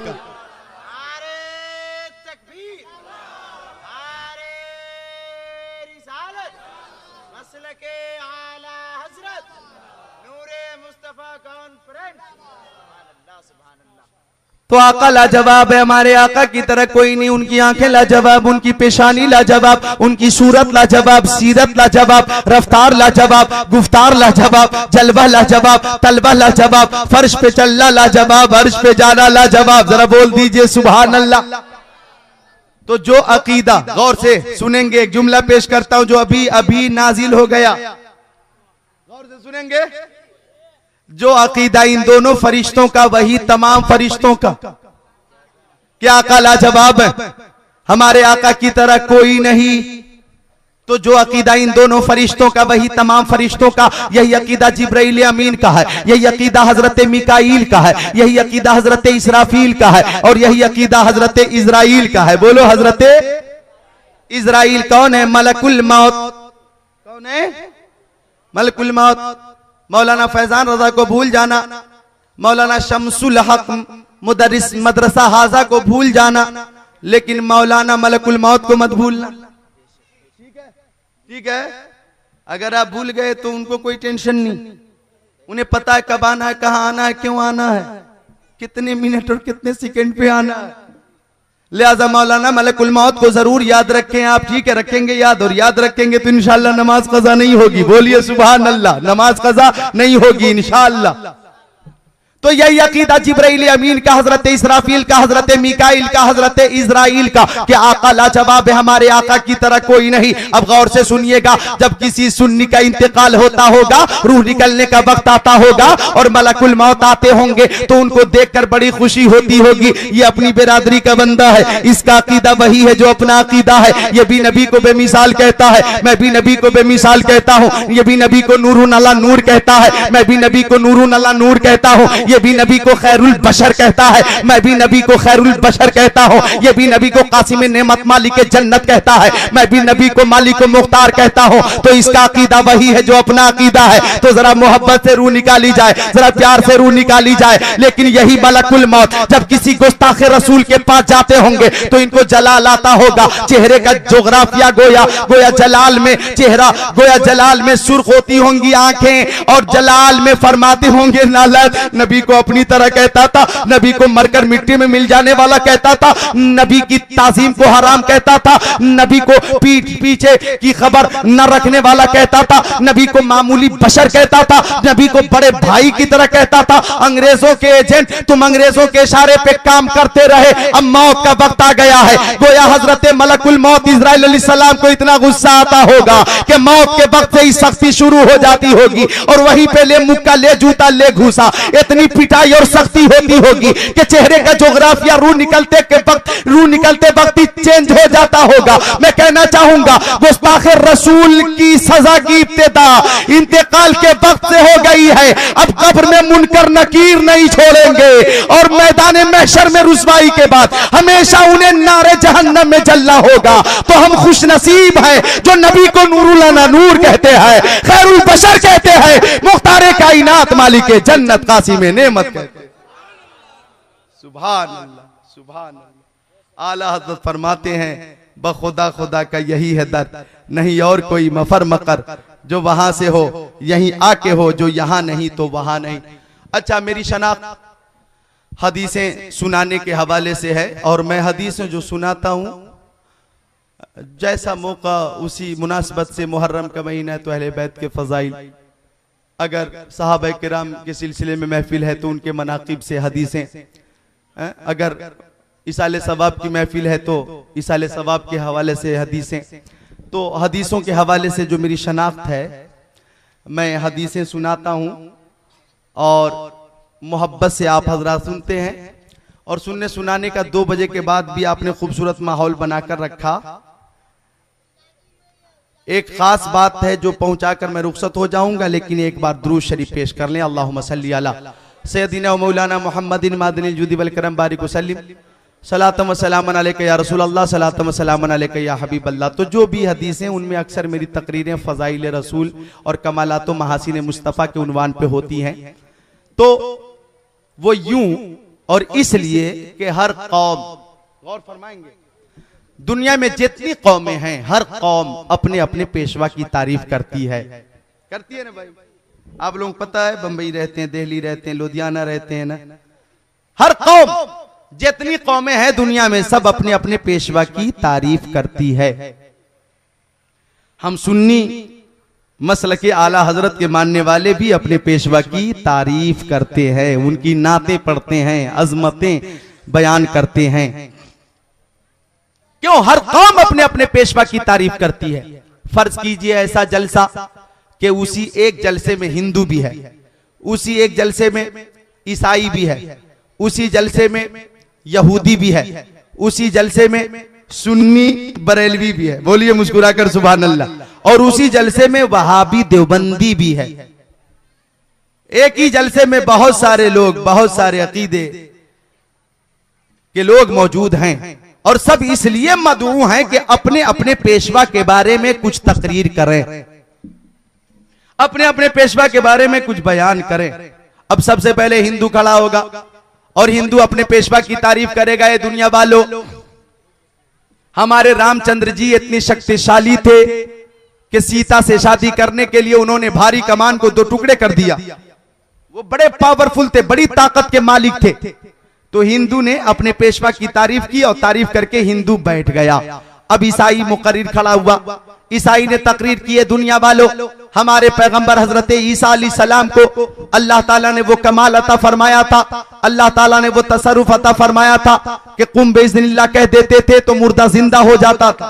A: तो आका लाजवाब है, हमारे आका की तरह कोई नहीं। उनकी आंखें लाजवाब, उनकी पेशानी लाजवाब, उनकी सूरत लाजवाब, सीरत लाजवाब, रफ्तार लाजवाब, गुफ्तार लाजवाब, जलवा लाजवाब, तलवा लाजवाब, फर्श पे चलना लाजवाब, अर्श पे जाना लाजवाब। जरा बोल दीजिए सुभान अल्लाह। तो जो अकीदा, गौर से सुनेंगे, एक जुमला पेश करता हूं जो अभी अभी नाजिल हो गया, गौर से सुनेंगे। जो अकीदा इन दोनों फरिश्तों का वही तमाम फरिश्तों का, क्या आका लाजवाब है, हमारे आका की तरह कोई नहीं। तो जो अकीदा इन दोनों फरिश्तों का वही तमाम फरिश्तों का, यही अकीदा जिब्राइल अमीन का है, यही अकीदा हजरत मिकाईल का है, यही अकीदा हजरत इसराफील का है और यही अकीदा हजरत इजराइल का है। बोलो हजरत इजराइल कौन है? मलकुल मौत। कौन है? मलकुल मौत। मौलाना फैजान रजा को भूल जाना, मौलाना शमसुल हक मुदर्रिस मदरसा हाजा को भूल जाना, लेकिन मौलाना मलकुल मौत को मत भूलना। ठीक है, ठीक है। अगर आप भूल गए तो उनको कोई टेंशन नहीं, उन्हें पता है कब आना है, कहां आना है, क्यों आना है, कितने मिनट और कितने सेकंड पे आना है। लिहाजा मौलाना मलकुल मौत को जरूर याद रखें आप। ठीक है, रखेंगे याद, और याद रखेंगे तो इंशाअल्लाह नमाज कज़ा नहीं होगी। बोलिए सुभान अल्लाह। नमाज कज़ा नहीं होगी इंशाअल्लाह। तो यही अकीदा जिब्राइल अमीन का, हजरत इसराफील का, हजरत मिकाईल का, हजरत इजराइल का, कि आका लाजवाब है, हमारे आका की तरह कोई नहीं। अब गौर से सुनिएगा, जब किसी सुन्नी का इंतकाल होता होगा, रूह निकलने का वक्त आता होगा और मलकुल मौत आते होंगे तो उनको देखकर बड़ी खुशी होती होगी, ये अपनी बिरादरी का बंदा है, इसका अकीदा वही है जो अपना अकीदा है। ये भी नबी को बेमिसाल कहता है, मैं भी नबी को बेमिसाल कहता हूँ। ये भी नबी को नूरुन अला नूर कहता है, मैं भी नबी को नूरुन अला नूर कहता हूँ। ये भी नबी को खैरुल बशर कहता है, मैं भी नबी को खैरुल बशर कहता हूँ, ये भी नबी को कासिम नेमत मालिक जन्नत कहता है, मैं भी नबी को मालिक मुख्तार कहता हूँ। तो इसका अकीदा वही है जो अपना अकीदा है। तो जरा मोहब्बत से रूह निकाली जाए, जरा प्यार से रूह निकाली जाए। लेकिन यही मलकुल मौत जब किसी गुस्ताखे रसूल के पास जाते होंगे तो इनको जलाल आता होगा। चेहरे का जोग्राफिया गोया गोया जलाल में चेहरा, गोया जलाल में सुर्ख होती होंगी आंखें, और जलाल में फरमाते होंगे नालत। नबी को अपनी तरह कहता था, नबी को मरकर मिट्टी में मिल जाने वाला कहता था, नबी की ताजीम को हराम कहता था, नबी को पीछे की खबर न रखने वाला कहता था, नबी को मामूली बशर कहता था, नबी को बड़े भाई की तरह कहता था। अंग्रेजों के एजेंट, तुम अंग्रेजों के इशारे पे काम करते रहे, अब मौत का वक्त आ गया है। गोया हजरत मलकुल मौत इस्राइल अलैहिस्सलाम को इतना गुस्सा आता होगा कि मौत के वक्त से ही सख्ती शुरू हो जाती होगी, और वहीं पे ले मुक्का, ले जूता, ले घूसा, इतनी पिटाई और सख्ती होती होगी कि चेहरे का जोग्राफिया रूह निकलते वक्त ही चेंज हो जाता होगा। मैं कहना चाहूंगा गुस्ताखे रसूल की सजा की इब्तिदा इंतकाल के वक्त से हो गई है। अब कब्र में मुनकर नकीर नहीं छोड़ेंगे, और मैदान महशर में रुसवाई के बाद हमेशा उन्हें नारे जहन्नम में जलना होगा। तो हम खुश नसीब हैं जो नबी को नूरुल अना नूर कहते हैं, खैरुल बशर कहते हैं, मुख्तारे कायनात मालिक जन्नत कासिम नेमत कहते हैं। सुभान अल्लाह, सुभान अल्लाह। आला हज़रत फरमाते हैं बखुदा खुदा का यही है दर, नहीं और कोई मफर मकर, जो वहां से हो यहीं आके हो, जो यहां नहीं तो वहां नहीं। अच्छा, मेरी शनाख्त हदीसें सुनाने के हवाले से है, और मैं हदीसें जो सुनाता हूं जैसा मौका उसी मुनासबत से। मुहर्रम का महीना है तो अहले बैत के फजाइल, अगर सहाबा किराम के सिलसिले में महफिल है तो उनके मनाकिब से हदीसें, अगर इसाले सवाब की महफिल है तो इसाले सवाब के हवाले से हदीसें। तो हदीसों के हवाले से जो मेरी शनाख्त है, मैं हदीसें सुनाता हूँ और मोहब्बत से आप हजरात सुनते हैं। और सुनने सुनाने का 2 बजे के बाद भी आपने खूबसूरत माहौल बनाकर रखा। एक खास बात है जो पहुंचाकर मैं रुखसत हो जाऊंगा, लेकिन एक बार दुरूद शरीफ पेश कर लें। अल्लाहुम्मा सल्ली अला सय्यदिना व मौलाना मुहम्मदिन मादनिल जुदी वल करम बारिक वसल्लिम सलातम व सलामन अलैका या रसूल अल्लाह, सलातम व सलामन अलैका या हबीब अल्लाह। तो जो भी हदीसें उनमें अक्सर मेरी तकरीरें फ़ज़ाइल रसूल और कमालात व महासिन मुस्तफ़ा के उन्वान पे होती हैं। तो वो यूं और इसलिए कि हर कौम, गौर फरमाएंगे, दुनिया में जितनी कौमें हैं हर कौम अपने अपने पेशवा की तारीफ करती है ना भाई। आप लोगों को पता है, बंबई रहते हैं, दिल्ली रहते हैं, लुधियाना रहते हैं ना, हर कौम जितनी कौमें हैं दुनिया में सब अपने अपने पेशवा की तारीफ करती है। हम सुन्नी मसल के आला हजरत के मानने वाले भी अपने पेशवा की तारीफ करते हैं, उनकी नाते पढ़ते हैं, अजमतें बयान करते हैं। क्यों? हर कौम अपने अपने पेशवा की तारीफ करती है। फर्ज कीजिए ऐसा जलसा कि उसी एक जलसे में हिंदू भी है, उसी एक जलसे में ईसाई भी है, उसी जलसे में यहूदी भी है, उसी जलसे में सुन्नी बरेलवी भी है, बोलिए मुस्कुराकर सुभान अल्लाह, और उसी जलसे में वहाबी देवबंदी भी है। एक ही जलसे में बहुत सारे लोग, बहुत सारे अकीदे के लोग मौजूद हैं, और सब इसलिए मदऊ हैं कि अपने अपने पेशवा के बारे में कुछ तकरीर करें, अपने अपने पेशवा के बारे में कुछ बयान करें। अब सबसे पहले हिंदू खड़ा होगा और हिंदू अपने पेशवा की तारीफ करेगा। ये दुनिया वालों, हमारे रामचंद्र जी इतने शक्तिशाली थे कि सीता से शादी करने के लिए उन्होंने भारी कमान को 2 टुकड़े कर दिया। वो बड़े पावरफुल थे, बड़ी ताकत के मालिक थे। तो हिंदू ने अपने पेशवा की तारीफ की और तारीफ करके हिंदू बैठ गया। अब ईसाई मुकर्रिर खड़ा हुआ, ईसाई ने तकरीर की है, दुनिया वालों, हमारे पैगंबर हजरत ईसा अलैहिस्सलाम को अल्लाह ताला ने वो कमाल अता फरमाया था, अल्लाह ताला ने वो तसर्रुफ अता फरमाया था कि कुम बिइज़्निल्लाह कह देते थे तो मुर्दा जिंदा हो जाता था,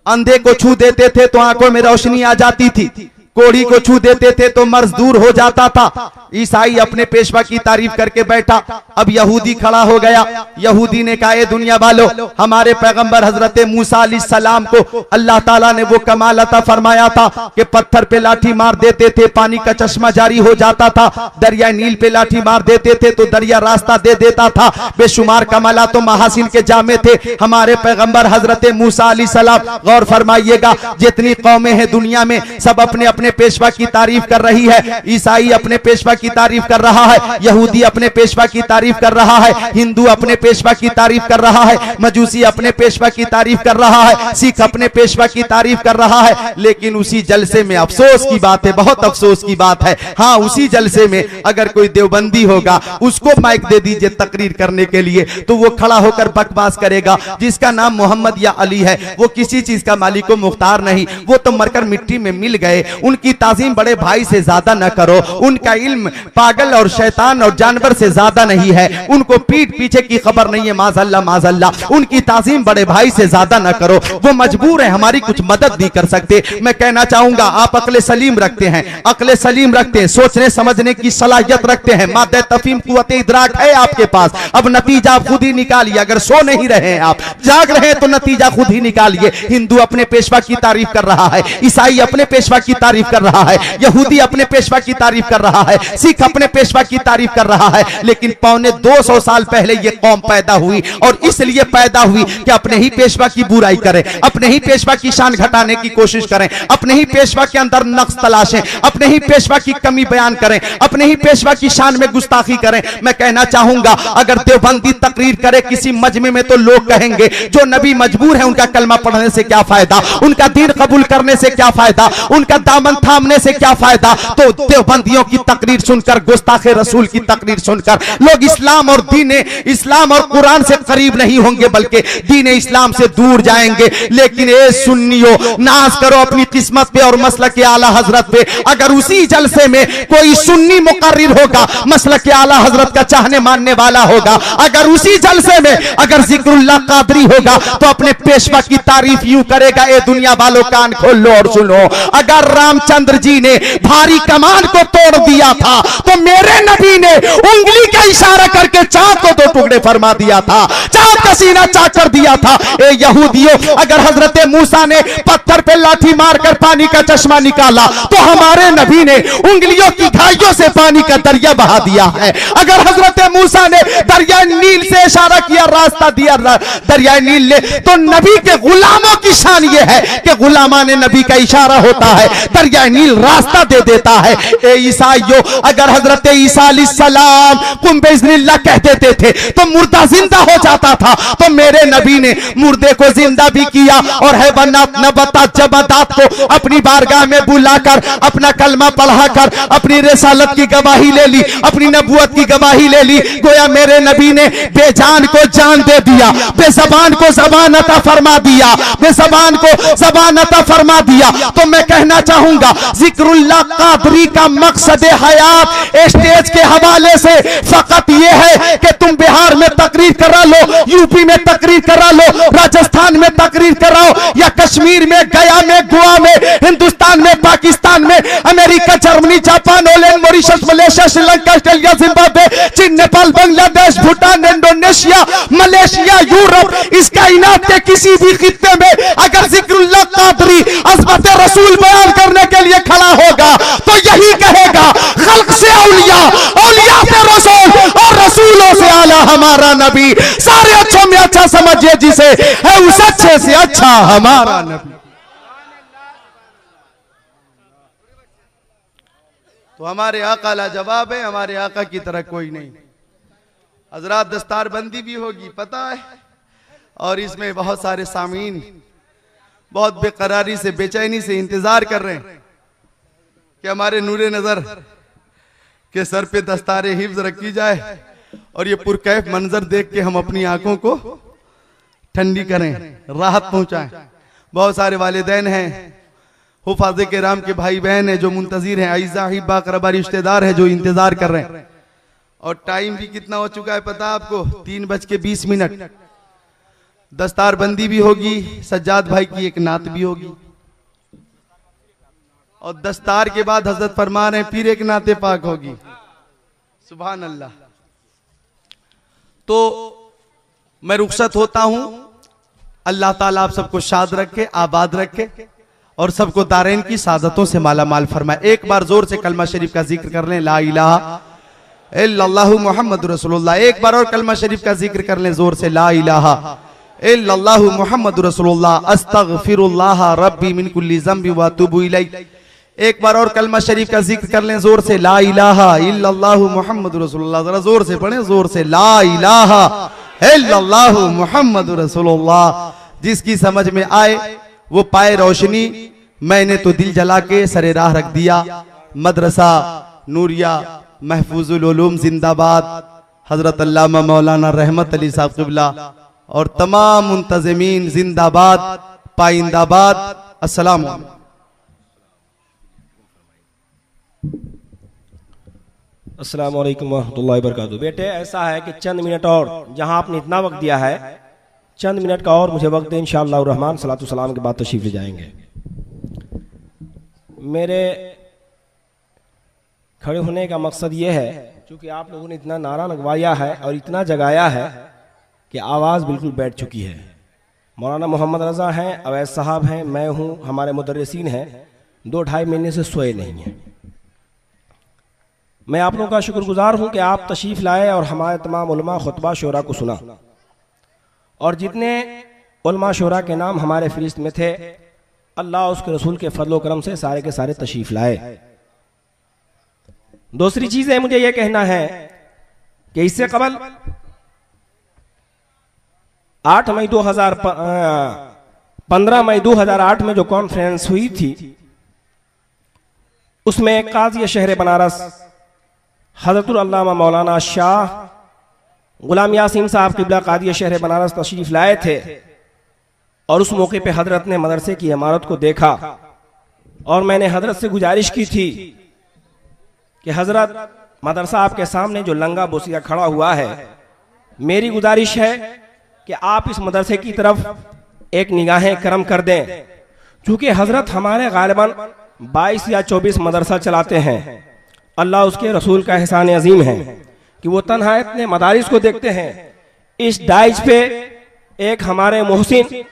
A: अंधे को छू देते थे तो आंखों में रोशनी आ जाती थी, कोढ़ी को छू देते थे तो मर्ज दूर हो जाता था। ईसाई अपने पेशवा की तारीफ करके बैठा। अब यहूदी खड़ा हो गया। यहूदी ने कहा, ए दुनिया वालों, हमारे पैगंबर हजरत मूसा अलैहिस्सलाम को अल्लाह ताला ने वो कमाल अता फरमाया था कि पत्थर पे लाठी मार देते थे, पानी का चश्मा जारी हो जाता था। दरिया नील पे लाठी मार देते थे तो दरिया रास्ता दे देता था। बेशुमार कमाला तो महासिन के जामे थे हमारे पैगंबर हजरत मूसा अलैहिस्सलाम। गौर फरमाइएगा, जितनी कौमें हैं दुनिया में सब अपने अपने पेशवा की तारीफ कर रही है। ईसाई अपने पेशवा की तारीफ कर रहा है, यहूदी अपने पेशवा की तारीफ कर रहा है, हिंदू अपने पेशवा की तारीफ कर रहा है, मजूसी अपने पेशवा की तारीफ कर रहा है, सिख अपने पेशवा की तारीफ कर रहा है। लेकिन उसी जलसे में अफसोस की बात है, बहुत अफसोस की बात है, हाँ उसी जलसे में अगर कोई देवबंदी होगा उसको माइक दे दीजिए तकरीर करने के लिए तो वो खड़ा होकर बकवास करेगा। जिसका नाम मोहम्मद या अली है वो किसी चीज का मालिक व मुख्तार नहीं, वो तो मरकर मिट्टी में मिल गए। उनकी ताजीम बड़े भाई से ज्यादा न करो। उनका इल्म पागल और शैतान और जानवर से ज्यादा नहीं है। उनको पीठ पीछे की खबर नहीं है, माज़अल्लाह माज़अल्लाह। उनकी ताजीम बड़े भाई से ज्यादा न करो। वो मजबूर है, हमारी कुछ मदद नहीं कर सकते। मैं कहना चाहूंगा, आप अक्ल सलीम रखते हैं, अक्ल सलीम रखते हैं, सोचने समझने की सलाहियत रखते हैं, मादे तफहीम कुव्वत इदराक है आपके पास। अब नतीजा खुद ही निकालिए। अगर सो नहीं रहे हैं आप, जाग रहे हैं तो नतीजा खुद ही निकालिए। हिंदू अपने पेशवा की तारीफ कर रहा है, ईसाई अपने पेशवा की तारीफ कर रहा है, यहूदी अपने पेशवा की तारीफ कर रहा है, सिख अपने पेशवा की तारीफ कर रहा है। लेकिन पौने 200 साल पहले ये कौम पैदा हुई और इसलिए पैदा हुई कि अपने ही पेशवा की बुराई करें, अपने ही पेशवा की शान घटाने की कोशिश करें, अपने ही पेशवा के अंदर नक्स तलाशें, अपने ही पेशवा की कमी बयान करें, अपने ही पेशवा की शान में गुस्ताखी करें। मैं कहना चाहूंगा, अगर देवबंदी तकरीर करे किसी मजमे में तो लोग कहेंगे जो नबी मजबूर है उनका कलमा पढ़ने से क्या फायदा, उनका दीन कबूल करने से क्या फायदा, उनका दामन थामने से क्या फायदा। तो देवबंदियों की तकरीर सुनकर, गुस्ताखे रसूल की तकरीर सुनकर लोग इस्लाम और दीन इस्लाम और कुरान से करीब नहीं होंगे बल्कि दीन इस्लाम से दूर जाएंगे। लेकिन ए सुन्नियों, नाज करो अपनी किस्मत पे और मसलक आला हजरत पे। अगर उसी जलसे में कोई सुन्नी मुकर्रिर होगा, मसलक आला हजरत का चाहने मानने वाला होगा, अगर उसी जलसे में अगर जिक्रुल्लाह कादरी होगा तो अपने पेशवा की तारीफ यूं करेगा, ए दुनिया वालों कान खोल लो और सुनो। अगर रामचंद्र जी ने भारी कमान को तोड़ दिया था तो मेरे नबी ने उंगली का इशारा करके चांद को 2 टुकड़े फरमा दिया था, चांद का सीना चाक कर दिया था। ए यहूदियों, अगर हजरत मूसा ने पत्थर पे लाठी मारकर पानी का चश्मा निकाला तो हमारे नबी ने उंगलियों की घाइयों से पानी का दरिया बहा दिया है। अगर हजरत मूसा ने दरिया नील से इशारा किया, रास्ता दिया दरिया नील ने, तो नबी के गुलामों की शान ये है कि गुलामा ने नबी का इशारा होता है, दरिया नील रास्ता दे देता है। ए ईसाइयों, अगर हजरत ईसा अलैहिस्सलाम कुम बिइज़्निल्लाह कह देते थे तो मुर्दा जिंदा हो जाता था, तो मेरे नबी ने मुर्दे को जिंदा भी किया और हैवानात नबातात जमादात को अपनी बारगाह में बुलाकर अपना कलमा पढ़ाकर अपनी रिसालत की गवाही ले ली, अपनी नबूवत की गवाही ले ली। गोया मेरे नबी ने बेजान को जान दे दिया, बेज़बान को ज़बान अता फरमा दिया, बेज़बान को ज़बान अता फरमा दिया। तो मैं कहना चाहूंगा, जिक्रुल्लाह कादरी का मकसद हयात स्टेज के हवाले से फकत ये है कि तुम बिहार में तकरीर करा लो, यूपी में तकरीर करा लो, राजस्थान में तकरीर कराओ, या कश्मीर में, गया में, गोवा में, हिंदुस्तान में, पाकिस्तान में, America, Germany, Japan, Holland, Mauritius, Malaysia, Sri Lanka, Australia, Zimbabwe, चीन, Nepal, Bangladesh, Bhutan, Indonesia, Malaysia, Europe, इस कायनात के किसी भी खित्ते में अगर जिक्रुल्लाह कादरी अज़मत रसूल बयान करने के लिए खड़ा होगा तो यही कहेगा, खल्क से औलिया, औलिया से रसूल और रसूलों से आला हमारा नबी। सारे अच्छों में अच्छा समझिए जिसे है उस अच्छे से अच्छा हमारा नबी। तो हमारे आका लाजवाब है, हमारे आका की तरह कोई नहीं। हजरात, दस्तारबंदी भी होगी पता है, और इसमें बहुत सारे सामीन बहुत बेकरारी से, बेचैनी से इंतजार कर रहे हैं कि हमारे नूरे नजर के सर पे दस्तारे हिफ्ज रखी जाए और ये पुरकैफ मंजर देख के हम अपनी आंखों को ठंडी करें, राहत पहुंचाएं। बहुत सारे वालिदैन हैं, हुफाज़े किराम के भाई बहन हैं जो मुंतज़िर हैं, आइज़ा हिब्बा क़रबा रिश्तेदार हैं जो इंतजार कर रहे हैं। और टाइम भी कितना हो चुका है पता आपको, 3:20। दस्तारबंदी भी होगी, सज्जाद भाई की एक नात भी होगी। और दस्तार के बाद हजरत फरमा रहे हैं पीरे के नाते पाक होगी। सुभान अल्लाह। तो मैं रुखसत होता हूं। अल्लाह ताला आप सबको शाद रखे, आबाद रखे और सबको दारैन की सादतों से माला माल फरमाए। एक बार जोर से कलमा शरीफ का जिक्र कर लें, ला इलाहा इल्लल्लाहु मुहम्मद रसूलुल्लाह। एक बार और कलमा शरीफ का जिक्र कर लें जोर से, ला इलाहा इल्लल्लाहु मुहम्मद रसूलुल्लाह, अस्तगफिरुल्लाह रब्बी मिन कुल्ली ज़ंबि व अतूबु इलैह। एक बार और कलमा शरीफ का जिक्र कर लें जोर से, ला इलाहा इल्लल्लाहु मुहम्मद रसूलुल्लाह। जरा जोर से पढ़ें, जोर से, ला इलाहा इल्लल्लाहु मुहम्मद रसूलुल्लाह। जिसकी समझ में आए वो पाए रोशनी। मैंने तो दिल जला के सरे राह रख दिया। मदरसा नूरिया महफूजुल उलूम जिंदाबाद। हजरत अल्लामा मौलाना रहमत अली साहब क़िबला और तमाम मुंतज़िमीन जिंदाबाद, पाइंदाबाद। अस्सलाम वालेकुम।
B: अस्सलाम वालेकुम रहमतुल्लाहि व बरकातुहू। बेटे ऐसा है कि चंद मिनट और, जहां आपने इतना वक्त दिया है, चंद मिनट का और मुझे वक्त दें। इंशाअल्लाह रहमान सलातु सलाम के बाद तशरीफ ले जाएंगे। मेरे खड़े होने का मकसद ये है, क्योंकि आप लोगों ने इतना नारा लगवाया है और इतना जगाया है कि आवाज़ बिल्कुल बैठ चुकी है। मौलाना मोहम्मद रज़ा हैं, अवैस साहब हैं, मैं हूँ, हमारे मुदर्रिसीन हैं, 2-2.5 महीने से सोए नहीं हैं। मैं आप लोगों का शुक्रगुजार हूँ कि आप तशरीफ़ लाए और हमारे तमाम उलमा खुतबा शोरा को सुना। और जितने उलमा शोरा के नाम हमारे फहरिस्त में थे, अल्लाह उसके रसूल के फजल करम से सारे के सारे तशरीफ़ लाए। दूसरी चीज़ है, मुझे यह कहना है कि इससे कबल 15 मई 2008 में जो कॉन्फ्रेंस हुई थी, उसमें काज़ी शहर बनारस हज़रतुल अल्लामा मौलाना शाह गुलाम यासीन साहब क़िबला कादी शहर बनारस तशरीफ़ लाए थे। और उस मौके पे हजरत ने मदरसे की इमारत को देखा और मैंने हजरत से गुजारिश की थी कि हजरत, मदरसा आपके सामने जो लंगा बोसिया खड़ा हुआ है, मेरी गुजारिश है कि आप इस मदरसे की तरफ एक निगाहें करम कर दें। चूँकि हजरत हमारे गालिबन 22 या 24 मदरसा चलाते हैं। अल्लाह उसके रसूल का एहसान अजीम है कि वो तन्हा इतने मदारिस को देखते हैं। इस डाइज पे एक हमारे मोहसिन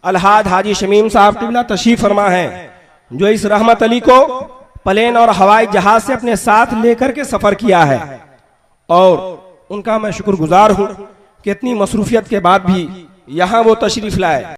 B: अलहाज हाजी शमीम साहब क़िबला तशरीफ़ फरमा है, जो इस रहमत अली को प्लेन और हवाई जहाज से अपने साथ लेकर के सफ़र किया है। और उनका मैं शुक्रगुजार हूँ कि इतनी मसरूफियत के बाद भी यहाँ वो तशरीफ़ लाए।